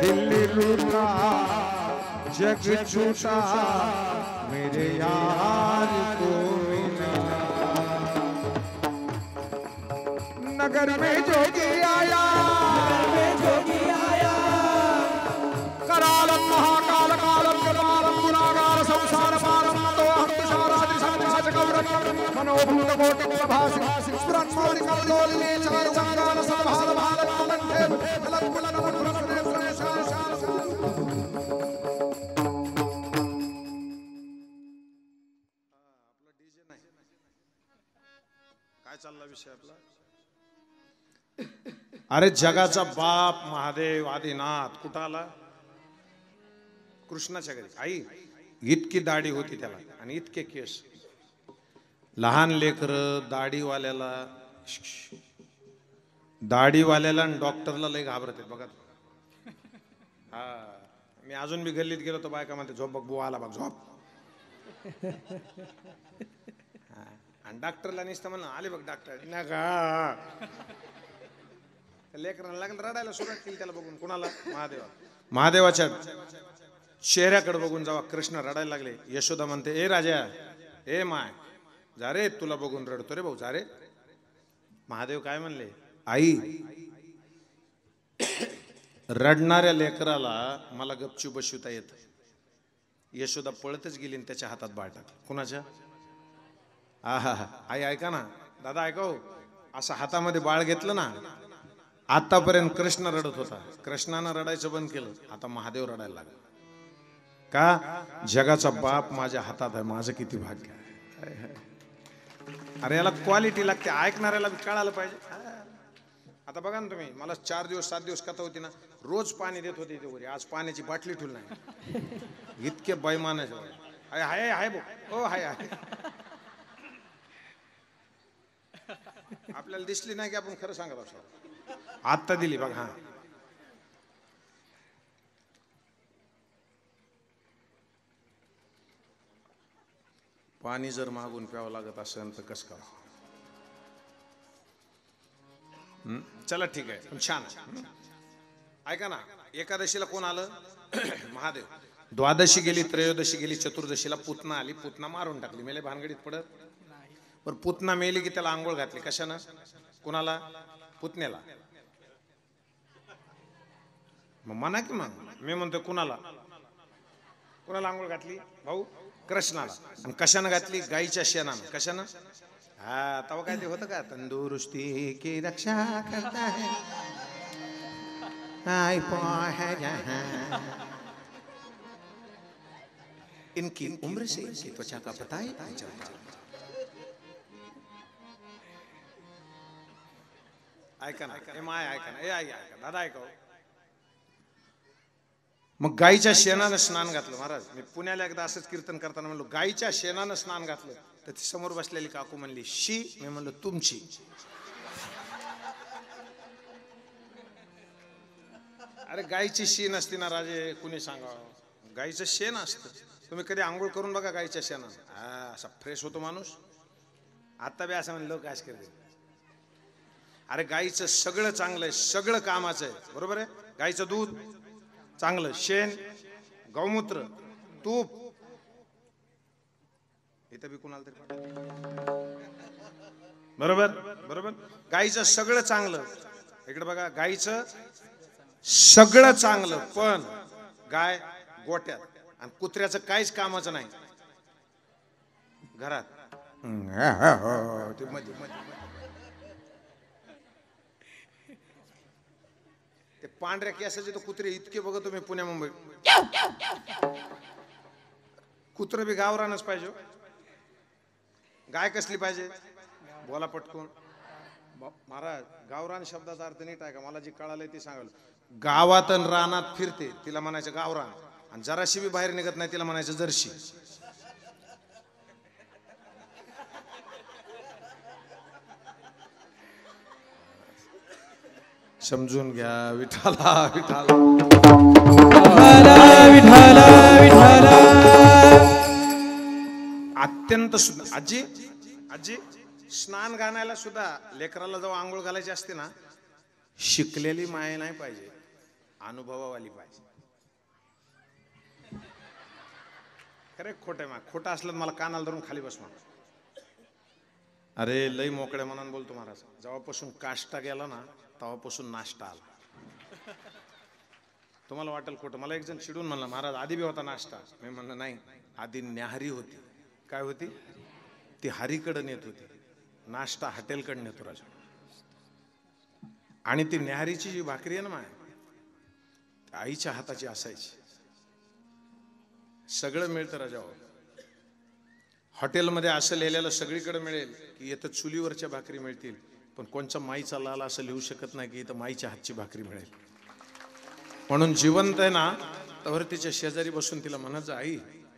दिल्ली लूटा जग छूटा मेरे यार को मिला नगर में जोगी आया नगर में जोगी आया करालम महाकाल कालम कृपालम गुणागार संसार पारम तो हम तुषार सति सति सच गौरव मनोभूत कोटि प्रभासी स्फुरन् मौलिक कल्लोलिनी चाय संगान संभाल भाल कंठे ललन कुलन प्रसने प्रशाल आपला डीजे नाही काय चालला विषय आपला अरे जगाचा बाप महादेव आदिनाथ कुठं आला कृष्णाच्या घरी आई इतकी दाढी होती त्याला आणि इतके केस लहान लेकर दाढीवाल्याला आणि डॉक्टरला लय घाबरते बघा हा मी अजून बी गल्लीत गेलो तर बायका म्हणते झोप बघ बुवा आला बघ झोप आणि डॉक्टरला नुसतं म्हणलं आले बघ डॉक्टर नका लेकरांना लागलं रडायला सुरुवात केली त्याला बघून कुणाला महादेवाच्या चेहऱ्याकडे बघून जेव्हा कृष्ण रडायला लागले यशोदा म्हणते ए राजा ए माय जा रे, तुला बघून रडतो रे भाऊ, जा रे. महादेव काय म्हणले, आई रडणाऱ्या लेकराला मला गपचूप बसवता येतं. यशोदा पळतच गेली आणि त्याच्या हातात बाळ टाकलं. कुणाच्या? आहा, आई ऐका ना, दादा ऐका हो, असं हातामध्ये बाळ घेतलं ना, आतापर्यंत कृष्ण रडत होता, कृष्णानं रडायचं बंद केलं, आता महादेव रडायला लागला. का? जगाचा बाप माझ्या हातात आहे, माझं किती भाग्य आहे. अरे याला क्वालिटी लागते, ऐकणाऱ्याला कळायला पाहिजे. आता बघा ना तुम्ही, मला 4 दिवस 7 दिवस कथा होती ना, रोज पाणी देत होते इथे वरी, आज पाण्याची बाटली ठेवली नाही. इतके बैमानाचे हाय हाय हाय भाऊ, ओ हाय हाय. आपल्याला दिसली नाही की आपण खरं सांगत असतो. आत्ता दिली बघा. हा पाणी जर मागून प्यावं लागत असेल तर कसं करा. चला ठीक आहे, पण छान. ऐका ना, एकादशीला कोण आलं? महादेव. द्वादशी गेली, त्रयोदशी गेली, चतुर्दशीला पुतना आली, पुतना मारून टाकली. मेले भानगडीत पडत. पण पुतना मेली की त्याला आंघोळ घातली. कशानं? कुणाला? पुतण्याला. मग म्हणा की मग, मी म्हणतो कुणाला? कुणाला आंघोळ घातली? भाऊ कृष्णाला. आणि कशानं घातली? गाईच्या शेणानं. कशानं? हा, तवा काय ते होतं का, तंदुरुस्ती की रक्षा करता है आई है जहां, इनकी उम्र से इनकी त्वचा का पता ही नहीं चलता. ऐका ना, ए माय ऐका ना, ए आई ऐका, दादा ऐका. मग गाईच्या शेणानं स्नान घातलं. महाराज, मी पुण्याला एकदा असंच कीर्तन करताना म्हणलो, गाईच्या शेणानं स्नान घातलं. तर ती समोर बसलेली काकू म्हणली शी. मी म्हणलो तुमची. अरे गाईची शी नसती ना राजे, कुणी सांगावं. गाईचं शेण असतं. तुम्ही कधी आंघोळ करून बघा गाईच्या शेणानं, हा असा फ्रेश होतो माणूस. आता बी असं म्हणलं काय करते. अरे गाईचं सगळं चांगलं आहे, सगळं कामाचं आहे, बरोबर आहे. गाईचं दूध चांगलं, शेण, गौमूत्र, तूप. इथं बी कुणाला तरी बरोबर बरोबर. गाईचं सगळं चांगलं. इकडे बघा, गाईचं सगळं चांगलं, पण गाय गोट्यात. आणि कुत्र्याचं काहीच कामाचं नाही घरात. ते मध्ये ते पांढऱ्या केसाचे तर कुत्रे इतके बघतो मी पुण्या मुंबई. कुत्र बी गावरानच पाहिजे. गाय कसली पाहिजे? बोला पटकून. महाराज, गावरान शब्दाचा अर्थ नीट आहे का? मला जे कळालंय ते सांगाल. गावात आणि रानात फिरते तिला म्हणायचं गावरान, आणि जराशी बी बाहेर निघत नाही तिला म्हणायचं जर्शी. समजून घ्या. विठाला विठाला विठाला विठाला. अत्यंत सुद्धा. आजी आजी, स्नान घालायला सुद्धा लेकराला जेव्हा आंघोळ घालायची असते ना, शिकलेली माय नाही पाहिजे, अनुभवावाली पाहिजे. खरे खोटे मा, खोटं असलं मला कानाला धरून खाली बसवा. अरे लई मोकळ्या मनानं बोलतो महाराज. जेव्हापासून काष्टा गेला ना, तेव्हापासून नाश्ता आला. तुम्हाला वाटेल खोटं. मला एक जण चिडून म्हणला, महाराज आधी बी होता नाश्ता. मी म्हणलं नाही, आधी न्याहारी होती. काय होती? ती हरीकडे नेत होती. नाश्ता हॉटेलकडे नेतो राजा. आणि ती न्याहारीची जी भाकरी आहे ना माय, आईच्या हाताची असायची. सगळं मिळतं राजा. हॉटेलमध्ये असं लिहिलेलं सगळीकडे मिळेल की इथं चुलीवरच्या भाकरी मिळतील, पण कोणच्या माईचा लाल असं लिहू शकत नाही की इथं माईच्या हातची भाकरी मिळेल. म्हणून जिवंत आहे ना, तर तिच्या शेजारी बसून तिला म्हणायचं, आई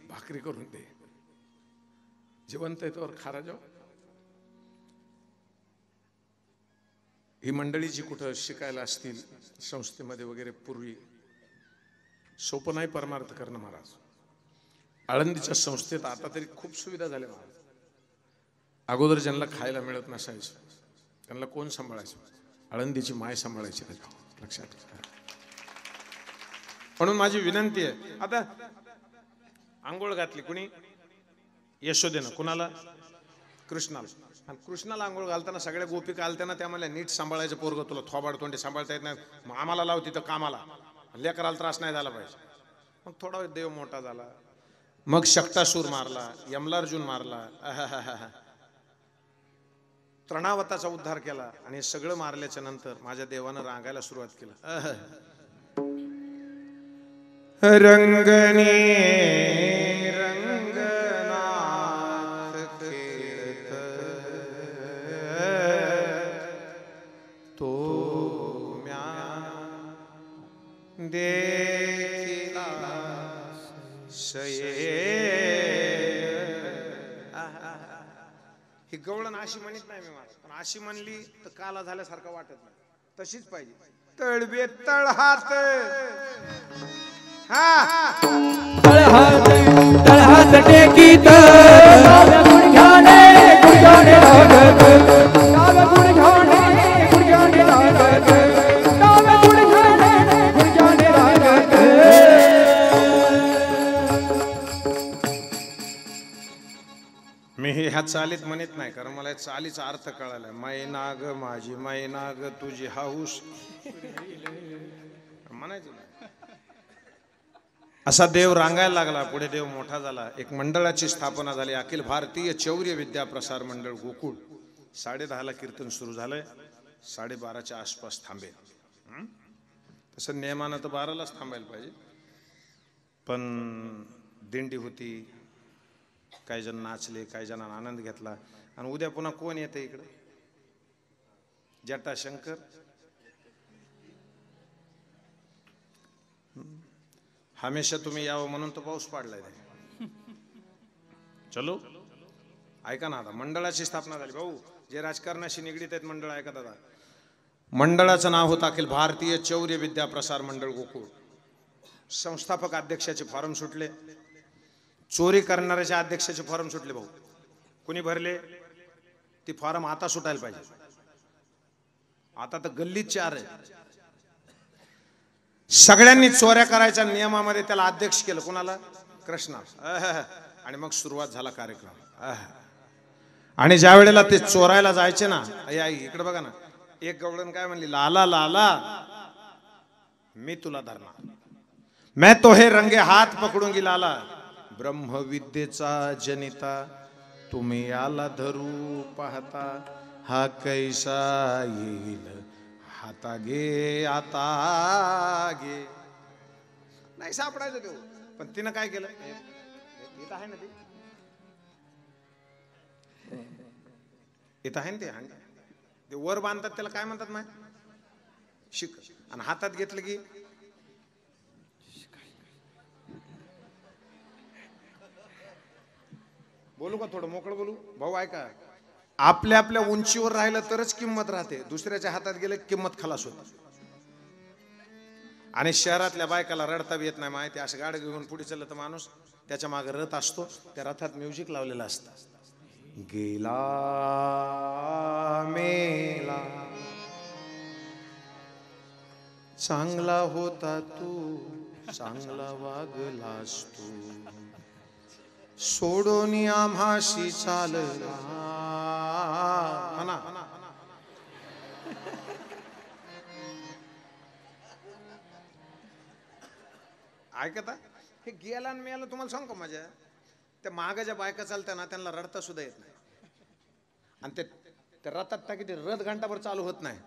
भाकरी करून दे. जिवंत आहे तर खा राजा. ही मंडळी जी कुठं शिकायला असतील संस्थेमध्ये वगैरे, पूर्वी सोपं नाही परमार्थ करणं महाराज. आळंदीच्या संस्थेत आता तरी खूप सुविधा झाल्या महाराज. अगोदर ज्यांना खायला मिळत नसायचं त्यांना कोण सांभाळायचं? आळंदीची माय सांभाळायची. लक्षात घ्या. म्हणून माझी विनंती आहे, आता आंघोळ घातली कुणी? यशोदेनं कुणाला? कृष्णाला. आणि कृष्णाला आंघोळ घालताना सगळ्या गोपिका आलत्या ना, त्या म्हणल्या नीट सांभाळायचं पोरग, तुला थोबाड तोंडी सांभाळता येत नाही, मग आम्हाला लाव तिथं कामाला, लेकराला त्रास नाही झाला पाहिजे. मग थोडा वेळ देव मोठा झाला, मग शक्तासूर मारला, यमलार्जुन मारला, तृणावताचा उद्धार केला. आणि सगळं मारल्याच्या नंतर माझ्या देवानं रांगायला सुरुवात केलं. रंगने रंगनाथ खेळत तो म्या देखिला सये. ही गवळण अशी म्हणत नाही मी मला, पण अशी म्हणली तर काला झाल्यासारखं वाटत नाही, तशीच पाहिजे. तळबे तळहात, तळहात टेकीत गुडघ्याने गुडघ्याने लागत, डाव्या गुडघ्याने गुडघ्याने लागत, डाव्या गुडघ्याने गुडघ्याने लागत. मी ह्या चालीत म्हणत नाही, कारण मला या चालीचा अर्थ कळालाय. मैनाग माझी मैनाग तुझी हाऊस म्हणायचं नाही. असा देव रांगायला लागला. पुढे देव मोठा झाला. एक मंडळाची स्थापना झाली, अखिल भारतीय चौर्य विद्या प्रसार मंडळ गोकुळ. 10:30 कीर्तन सुरू झालंय, 12:30च्या आसपास थांबेल. तसं नियमानं तर 12लाच थांबायला पाहिजे, पण दिंडी होती, काही जण नाचले, काही जणांना आनंद घेतला. आणि उद्या पुन्हा कोण येते इकडे? जटाशंकर. हमेशा तुम्ही यावं म्हणून तो पाऊस पाडलाय. चलो ऐका ना, आता मंडळाची स्थापना झाली. भाऊ जे राजकारणाशी निगडीत आहेत मंडळ, ऐका दादा, मंडळाचं नाव होतं अखिल भारतीय चौर्य विद्या प्रसार मंडळ गोकुळ. संस्थापक अध्यक्षाचे फॉर्म सुटले, चोरी करणाऱ्याच्या अध्यक्षाचे फॉर्म सुटले. भाऊ कोणी भरले? ती फॉर्म आता सुटायला पाहिजे. आता तर गल्लीत 4 आहे. सगळ्यांनी चोऱ्या करायच्या नियमामध्ये त्याला अध्यक्ष केलं. कोणाला? कृष्णा. आणि मग सुरुवात झाला कार्यक्रम. आणि ज्या वेळेला ते चोरायला जायचे ना, आई इकडे बघा ना, एक गवळण काय म्हणली? लाला लाला मी तुला धरणार, मैं तो हे रंगे हात पकडूंगी लाला, ब्रह्मविद्येचा जनिता तुम्ही आला धरू पाहता, हा कैसा येईल हाता घे आता घे. नाही सापडायचं तो, पण तिनं काय केलं? इथं आहे ना, इथं आहे ना ते वर बांधतात, त्याला काय म्हणतात माय? शिक. आणि हातात घेतलं की बोलू का? थोडं मोकळं बोलू भाऊ, ऐका. आपल्या आपल्या उंचीवर राहिलं तरच किंमत राहते, दुसऱ्याच्या हातात गेलं किंमत खलास होते. आणि शहरातल्या बायकाला रडता येत नाही माहिती, असं गाडी घेऊन पुढे चाललं तर माणूस, त्याच्या मागे रथ असतो, त्या रथात म्युझिक लावलेलं असतं. गेला मेला चांगला होता तू, चांगला वागलास तू, सोडून आम्हाशी चालला म्हणा. ऐकता? हे गेला आणि मेला तुम्हाला सांगू का माझ्या? त्या मागे ज्या बायका चालत्या ना, त्यांना रडता सुद्धा येत नाही. आणि ते रथात टाकी ते रथ घंटाभर चालू होत नाही.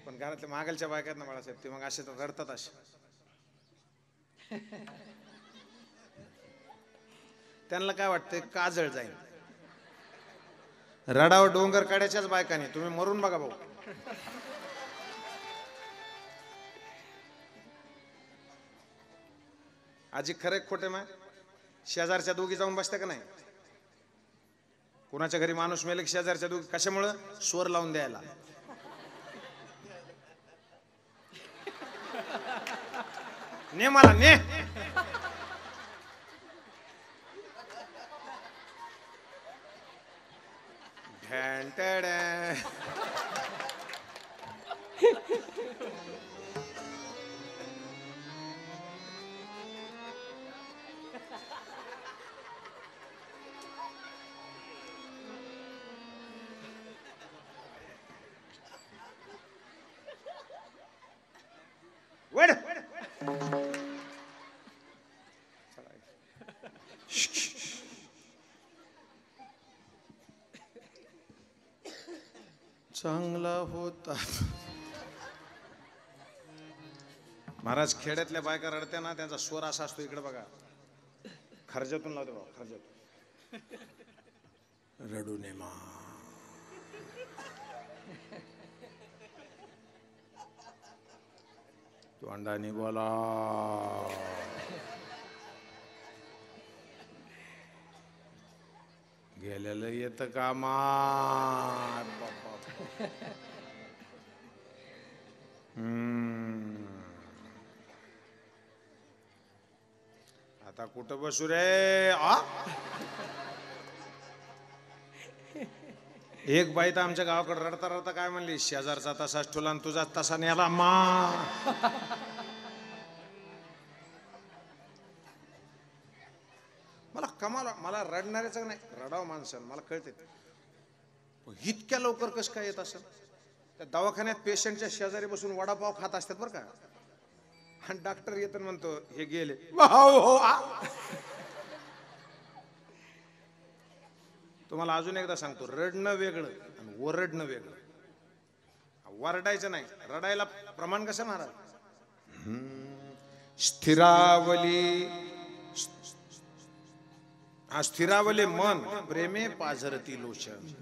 पण घरातल्या मागलच्या बायकात ना बाळासाहेब, ते मग असे तर रडतात असे. त्यांना काय वाटतं? काजळ जाईल. रडावर डोंगर काढ्याच्याच बायकाने तुम्ही मरून बघा भाऊ. आजी खरे खोटे माय? शेजारच्या दोघी जाऊन बसत्या का नाही? कुणाच्या घरी माणूस मेले की शेजारच्या दोघी, कशामुळं? स्वर लावून द्यायला. ने मला ने. चांगला होता. महाराज खेड्यातल्या बायका रडत्या ना, त्यांचा स्वर असा असतो. इकडे बघा, खर्जातून लावते बाबा, खर्जातून. रडू नये मा, तू अंडानी बोला. गेलेलं येत कामा. आता कुठं बसू रे? एक बाई तर आमच्या गावाकडे रडता रडता काय म्हणली, शेजारचा तसाच ठेवला आणि तुझा तसा नेला मा. मला कमाल, मला रडणाऱ्याचं नाही, रडाव माणसं मला कळते. इतक्या लवकर कसं काय येत असेल? त्या दवाखान्यात पेशंटच्या शेजारी बसून वडापाव खात असतात बरं का, आणि डॉक्टर येत म्हणतो हे गेले. तुम्हाला अजून एकदा सांगतो, रडणं वेगळं आणि ओरडणं वेगळं. वरडायचं नाही, रडायला प्रमाण कसं महाराज? स्थिरावली, स्थिरावले मन प्रेमे पाझरती लोचन.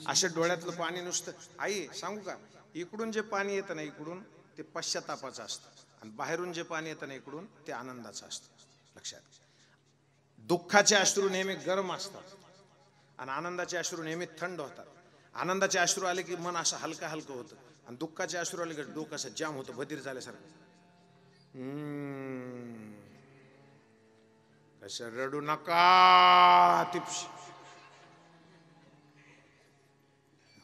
असे डोळ्यातलं पाणी नुसतं. आई सांगू का, इकडून जे पाणी येतं ना, इकडून ते पश्चातापाचं असतं, आणि बाहेरून जे पाणी येतं ना इकडून ते आनंदाचं असतं. लक्षात. दुःखाचे अश्रू नेहमी गरम असतात आणि आनंदाचे अश्रू नेहमी थंड होतात. आनंदाचे अश्रू आले की मन असं हलकं हलकं होतं, आणि दुःखाचे अश्रू आले की डोकं असं जाम होतं, बधीर झाल्यासारखं. कसं रडू नका तिपशी.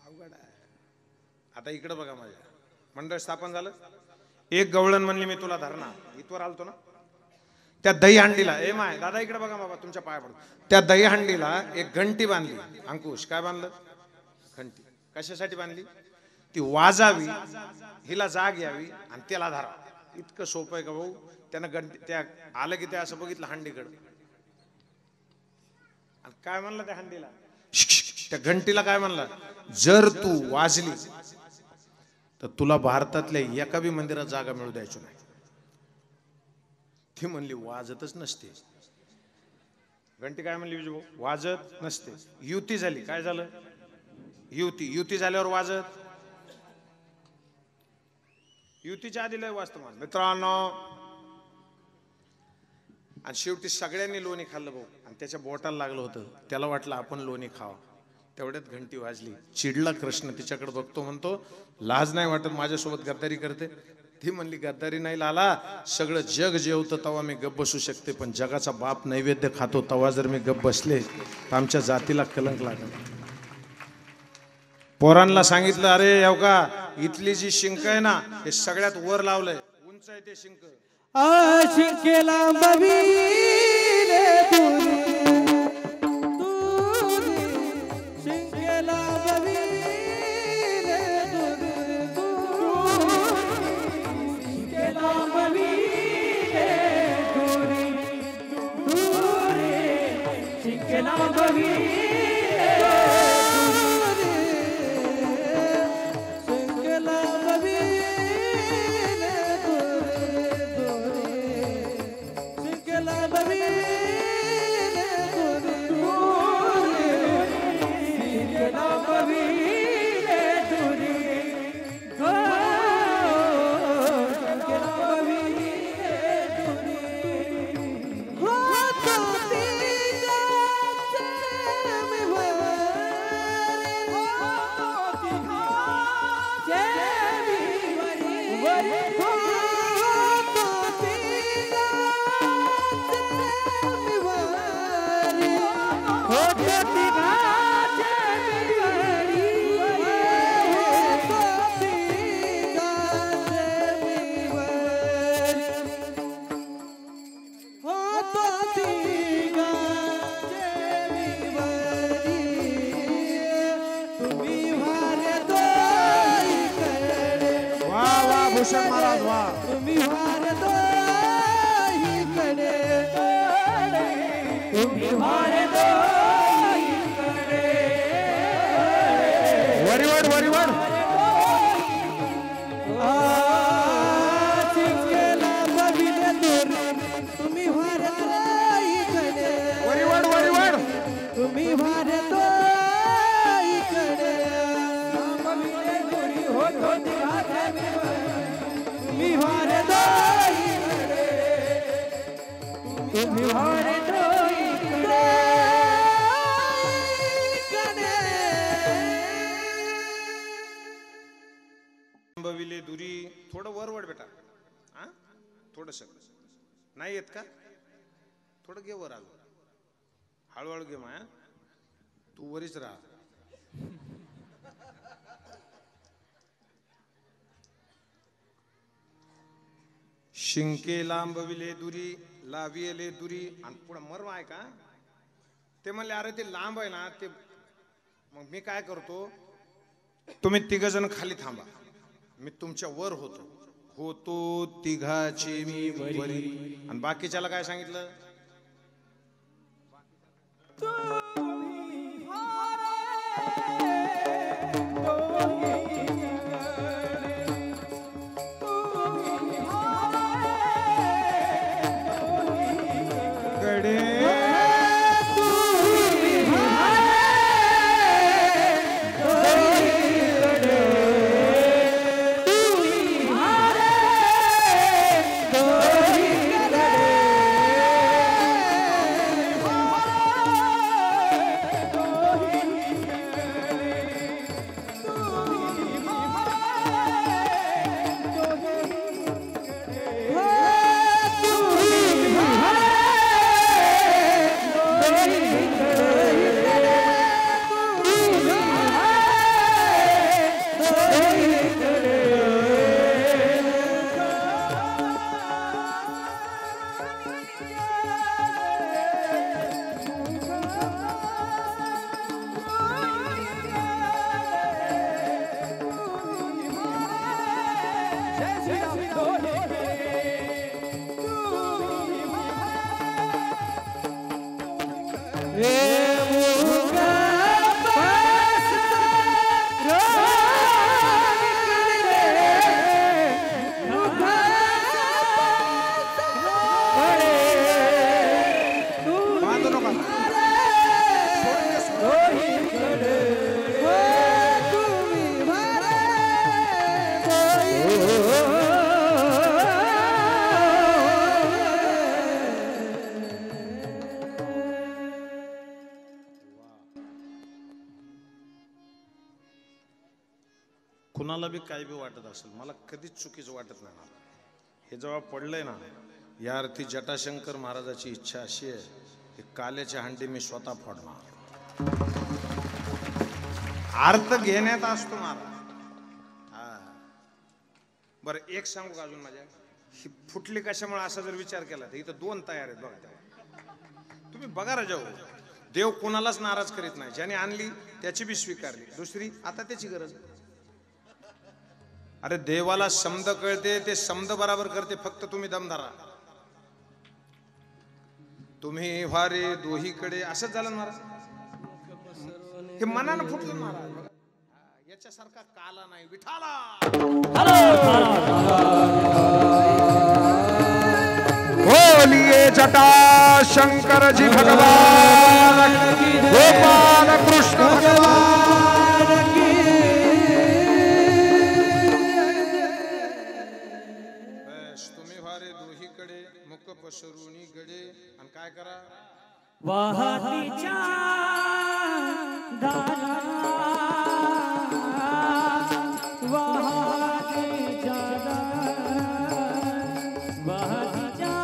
अवघड आहे. आता इकडं बघा, माझ्या मंडळ स्थापन झालं. एक गवळण म्हणली मी तुला धरणार, इथवर आलतो ना, त्या दहीहंडीला, ए माय दादा इकडे बघा बाबा, तुमच्या पाया पडतो. त्या दहीहंडीला एक घंटी बांधली. अंकुश काय बांधलं? घंटी. कशासाठी बांधली? ती वाजावी, हिला जाग यावी आणि त्याला धरा. इतकं सोपं आहे का भाऊ? त्यानं घंटी, त्या आलं की त्या असं बघितलं हंडीकडं, आणि काय म्हणलं त्या हंडीला, त्या घंटीला काय म्हणलं, जर तू वाजली तर तुला भारतातल्या एका बी मंदिरात जागा मिळू द्यायची नाही. ती म्हणली वाजतच नसते. घंटी काय म्हणली विजू? वाजत नसते. युती झाली. काय झालं? युती झाल्यावर वाजत. युतीच्या आधी लय वाजतं माझं मित्रांनो. आणि शेवटी सगळ्यांनी लोणी खाल्लं भाऊ, आणि त्याच्या बोटाला लागलं होतं. त्याला वाटलं आपण लोणी खावा, तेवढ्यात घंटी वाजली. चिडला कृष्ण, तिच्याकडे बघतो, म्हणतो लाज नाही वाटत माझ्यासोबत गद्दारी करते? ती म्हणली गद्दारी नाही लाला, सगळं जग जेवतं तेव्हा मी गप बसू शकते, पण जगाचा बाप नैवेद्य खातो तेव्हा जर मी गप बसले तर आमच्या जातीला कलंक लागेल. पोरांना सांगितलं, अरे एवढा इथली जी शिंक आहे ना, हे सगळ्यात वर लावलंय, उंच आहे ते शिंक. शिंकेला बबीले दुरी शिंकेला बबीले दुरी शिंकेला बबीले दुरी शिंकेला बबीले महाराज वा तुम्ही तुम्ही वारे वरीवर वरीवर चिंकेला बबिले दोरी तुम्ही वारे वरीवर वरीवर तुम्ही वारे इकडे बबिले दोरी होतो तुम्ही वारे इकडे तुम्ही वारे इकडे बविले दुरी थोडं वरवड बेटा हा थोडस नाही येत का थोडं घे वर आलो हळूहळू घे माया तू वरीच राहा शिंके लांबविले दुरी लाविले दुरी आणि पुढे मर्म आहे का ते म्हणले अरे ते लांब आहे ना ते मग मी काय करतो तुम्ही तिघ जण खाली थांबा मी तुमच्या वर होतो होतो तिघाचे मी वरी आणि बाकीच्याला काय सांगितलं कुणाला बी काय बी वाटत असेल मला कधीच चुकीचं वाटत नाही हे जेव्हा पडलंय ना या अर्थी जटाशंकर महाराजाची इच्छा अशी आहे की काल्याच्या हंडी मी स्वतः फोडणार अर्थ घेण्यात असतो महाराज बरं एक सांगू का अजून माझ्या ही फुटली कशामुळे असा जर विचार केला तर इथं दोन तयार आहेत बघा तुम्ही बघा राजाऊ देव कोणालाच नाराज करीत नाही ज्याने आणली त्याची बी स्वीकारली दुसरी आता त्याची गरज अरे देवाला शब्द कळते ते शब्द बराबर करते फक्त तुम्ही दम धरा तुम्ही वारे दोहीकडे असंच झालं महाराज हे मनानं फुटलं महाराज याच्यासारखा काला नाही विठाला बोलिए जटा शंकर जी भगवान गोपाल कृष्ण भगवान तुम्ही वारे दोहीकडे मुख पसरुनी गडे आणि काय करा वाहतीच्या दारा वाहतीच्या दारा वाहतीच्या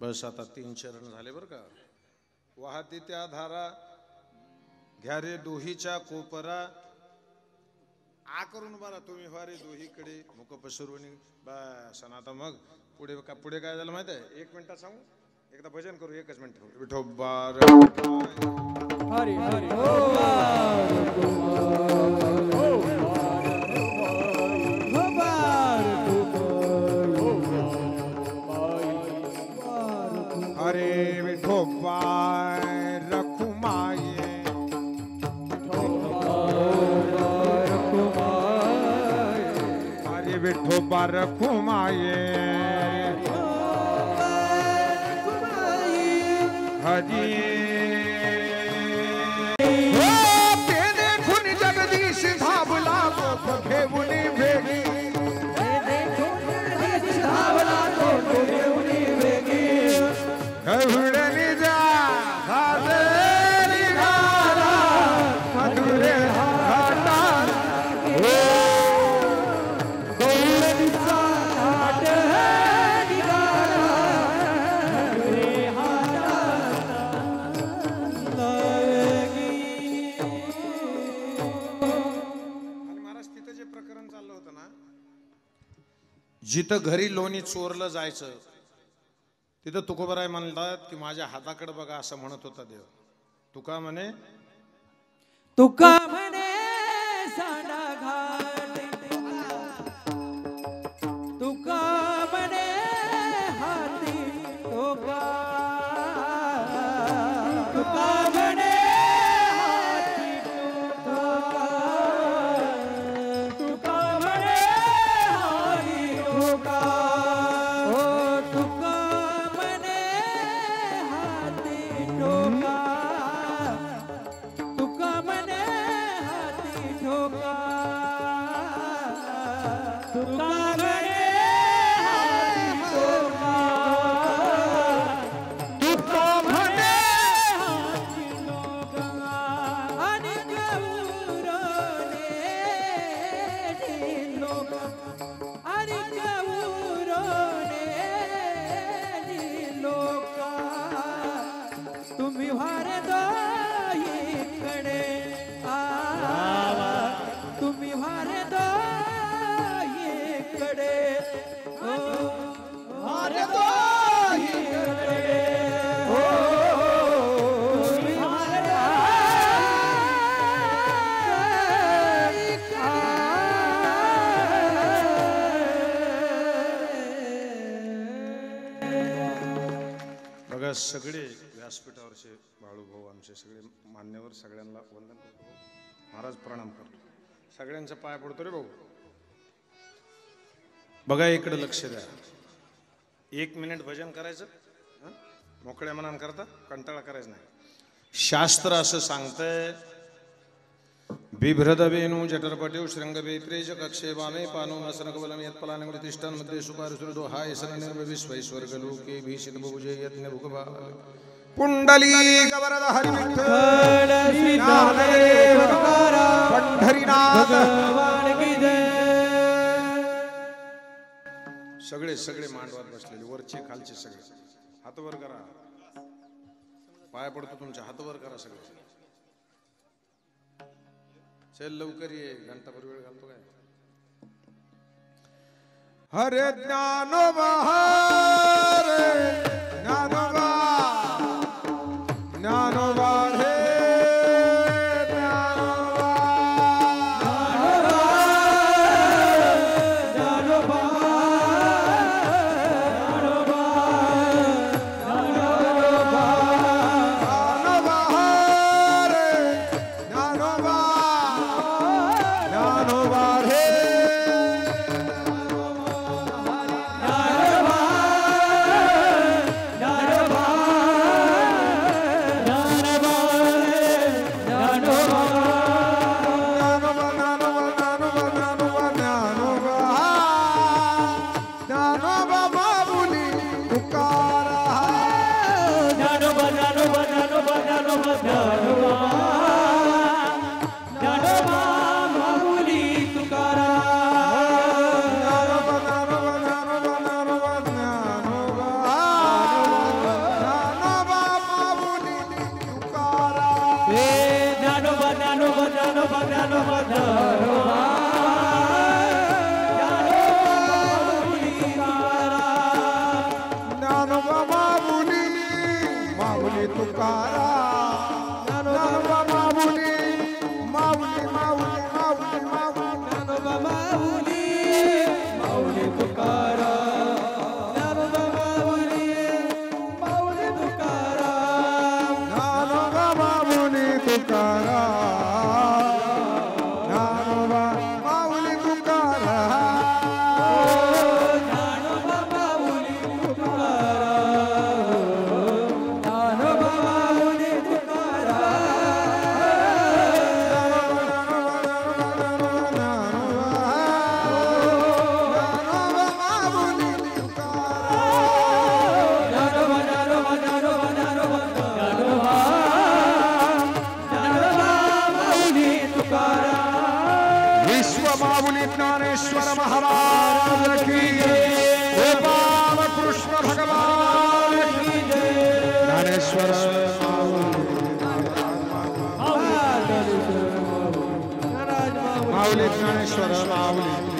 बस आता 3 चरण झाले बरं का. वाहती त्या धारा घ्या रे दोहीच्या कोपरा आ करून बरा तुम्ही वारे दोहीकडे मुख पसरवणी बस. आणि आता मग पुढे काय झालं माहिती आहे. 1 मिनिटात सांगू एकदा भजन करू. 1च मिनिट. विठोबार हरी हरी हरे विठोबा रखुमाये हरे विठोबा रखुमाये हरी देखून जगदीश धावला घेऊन भेगी गहुडनी जा साजरी घाला मधुरे घाटा जिथं घरी लोणी चोरलं जायचं तिथं तुकोबराय म्हणतात की माझ्या हाताकडे बघा असं म्हणत होता देव. तुका म्हणे सांडा घाट तुका म्हणे हाती तुका म्हणे हाती तुका म्हणे हाती तुका सगळे व्यासपीठावरचे बाळूभाऊ आमचे सगळे मान्यवर सगळ्यांना वंदन करतो. महाराज प्रणाम करतो. सगळ्यांच्या पाय पडतो रे भाऊ. बघा इकडे लक्ष द्या. 1 मिनिट भजन करायचं मोकळ्या मनान करता कंटाळा करायचा नाही. शास्त्र असं सांगतंय बिभ्रद वेणू जठरपटेव श्रृंगवेत्रेज कक्षे वामे पानो नसनकबलम यत्पलानंगुल तिष्ठन मध्ये सुपारुसुरदो हाय सननिर्भ विश्वैश्वर्ग लोके भीषित भुजे यज्ञ भुगभा पुंडली गवरद हरि विठ्ठल श्री नामदेव पंढरीनाथ भगवान की जय. सगळे मांडवात बसलेले वरचे खालचे सगळे हात वर करा. पाय पडतो तुमच्या हात वर करा सगळे. चल लवकर ये घंटाभर वेळ घालतो काय. हरे ज्ञानोबा हरे ज्ञानोबा ज्ञानोबा हे ज्ञानोबा माऊली माऊली तुकाराम ज्ञानोबा माऊली माऊली माऊली माऊली माऊली ज्ञानोबा माऊली माऊली तुकाराम ज्ञानोबा माऊली माऊली तुकाराम ज्ञानोबा माऊली तुकाराम ज्ञानोबा माऊली तुकाराम माऊली ज्ञानेश्वर महाराज की जय कृष्ण भगवान की जय ज्ञानेश्वर माऊली ज्ञानेश्वर माऊली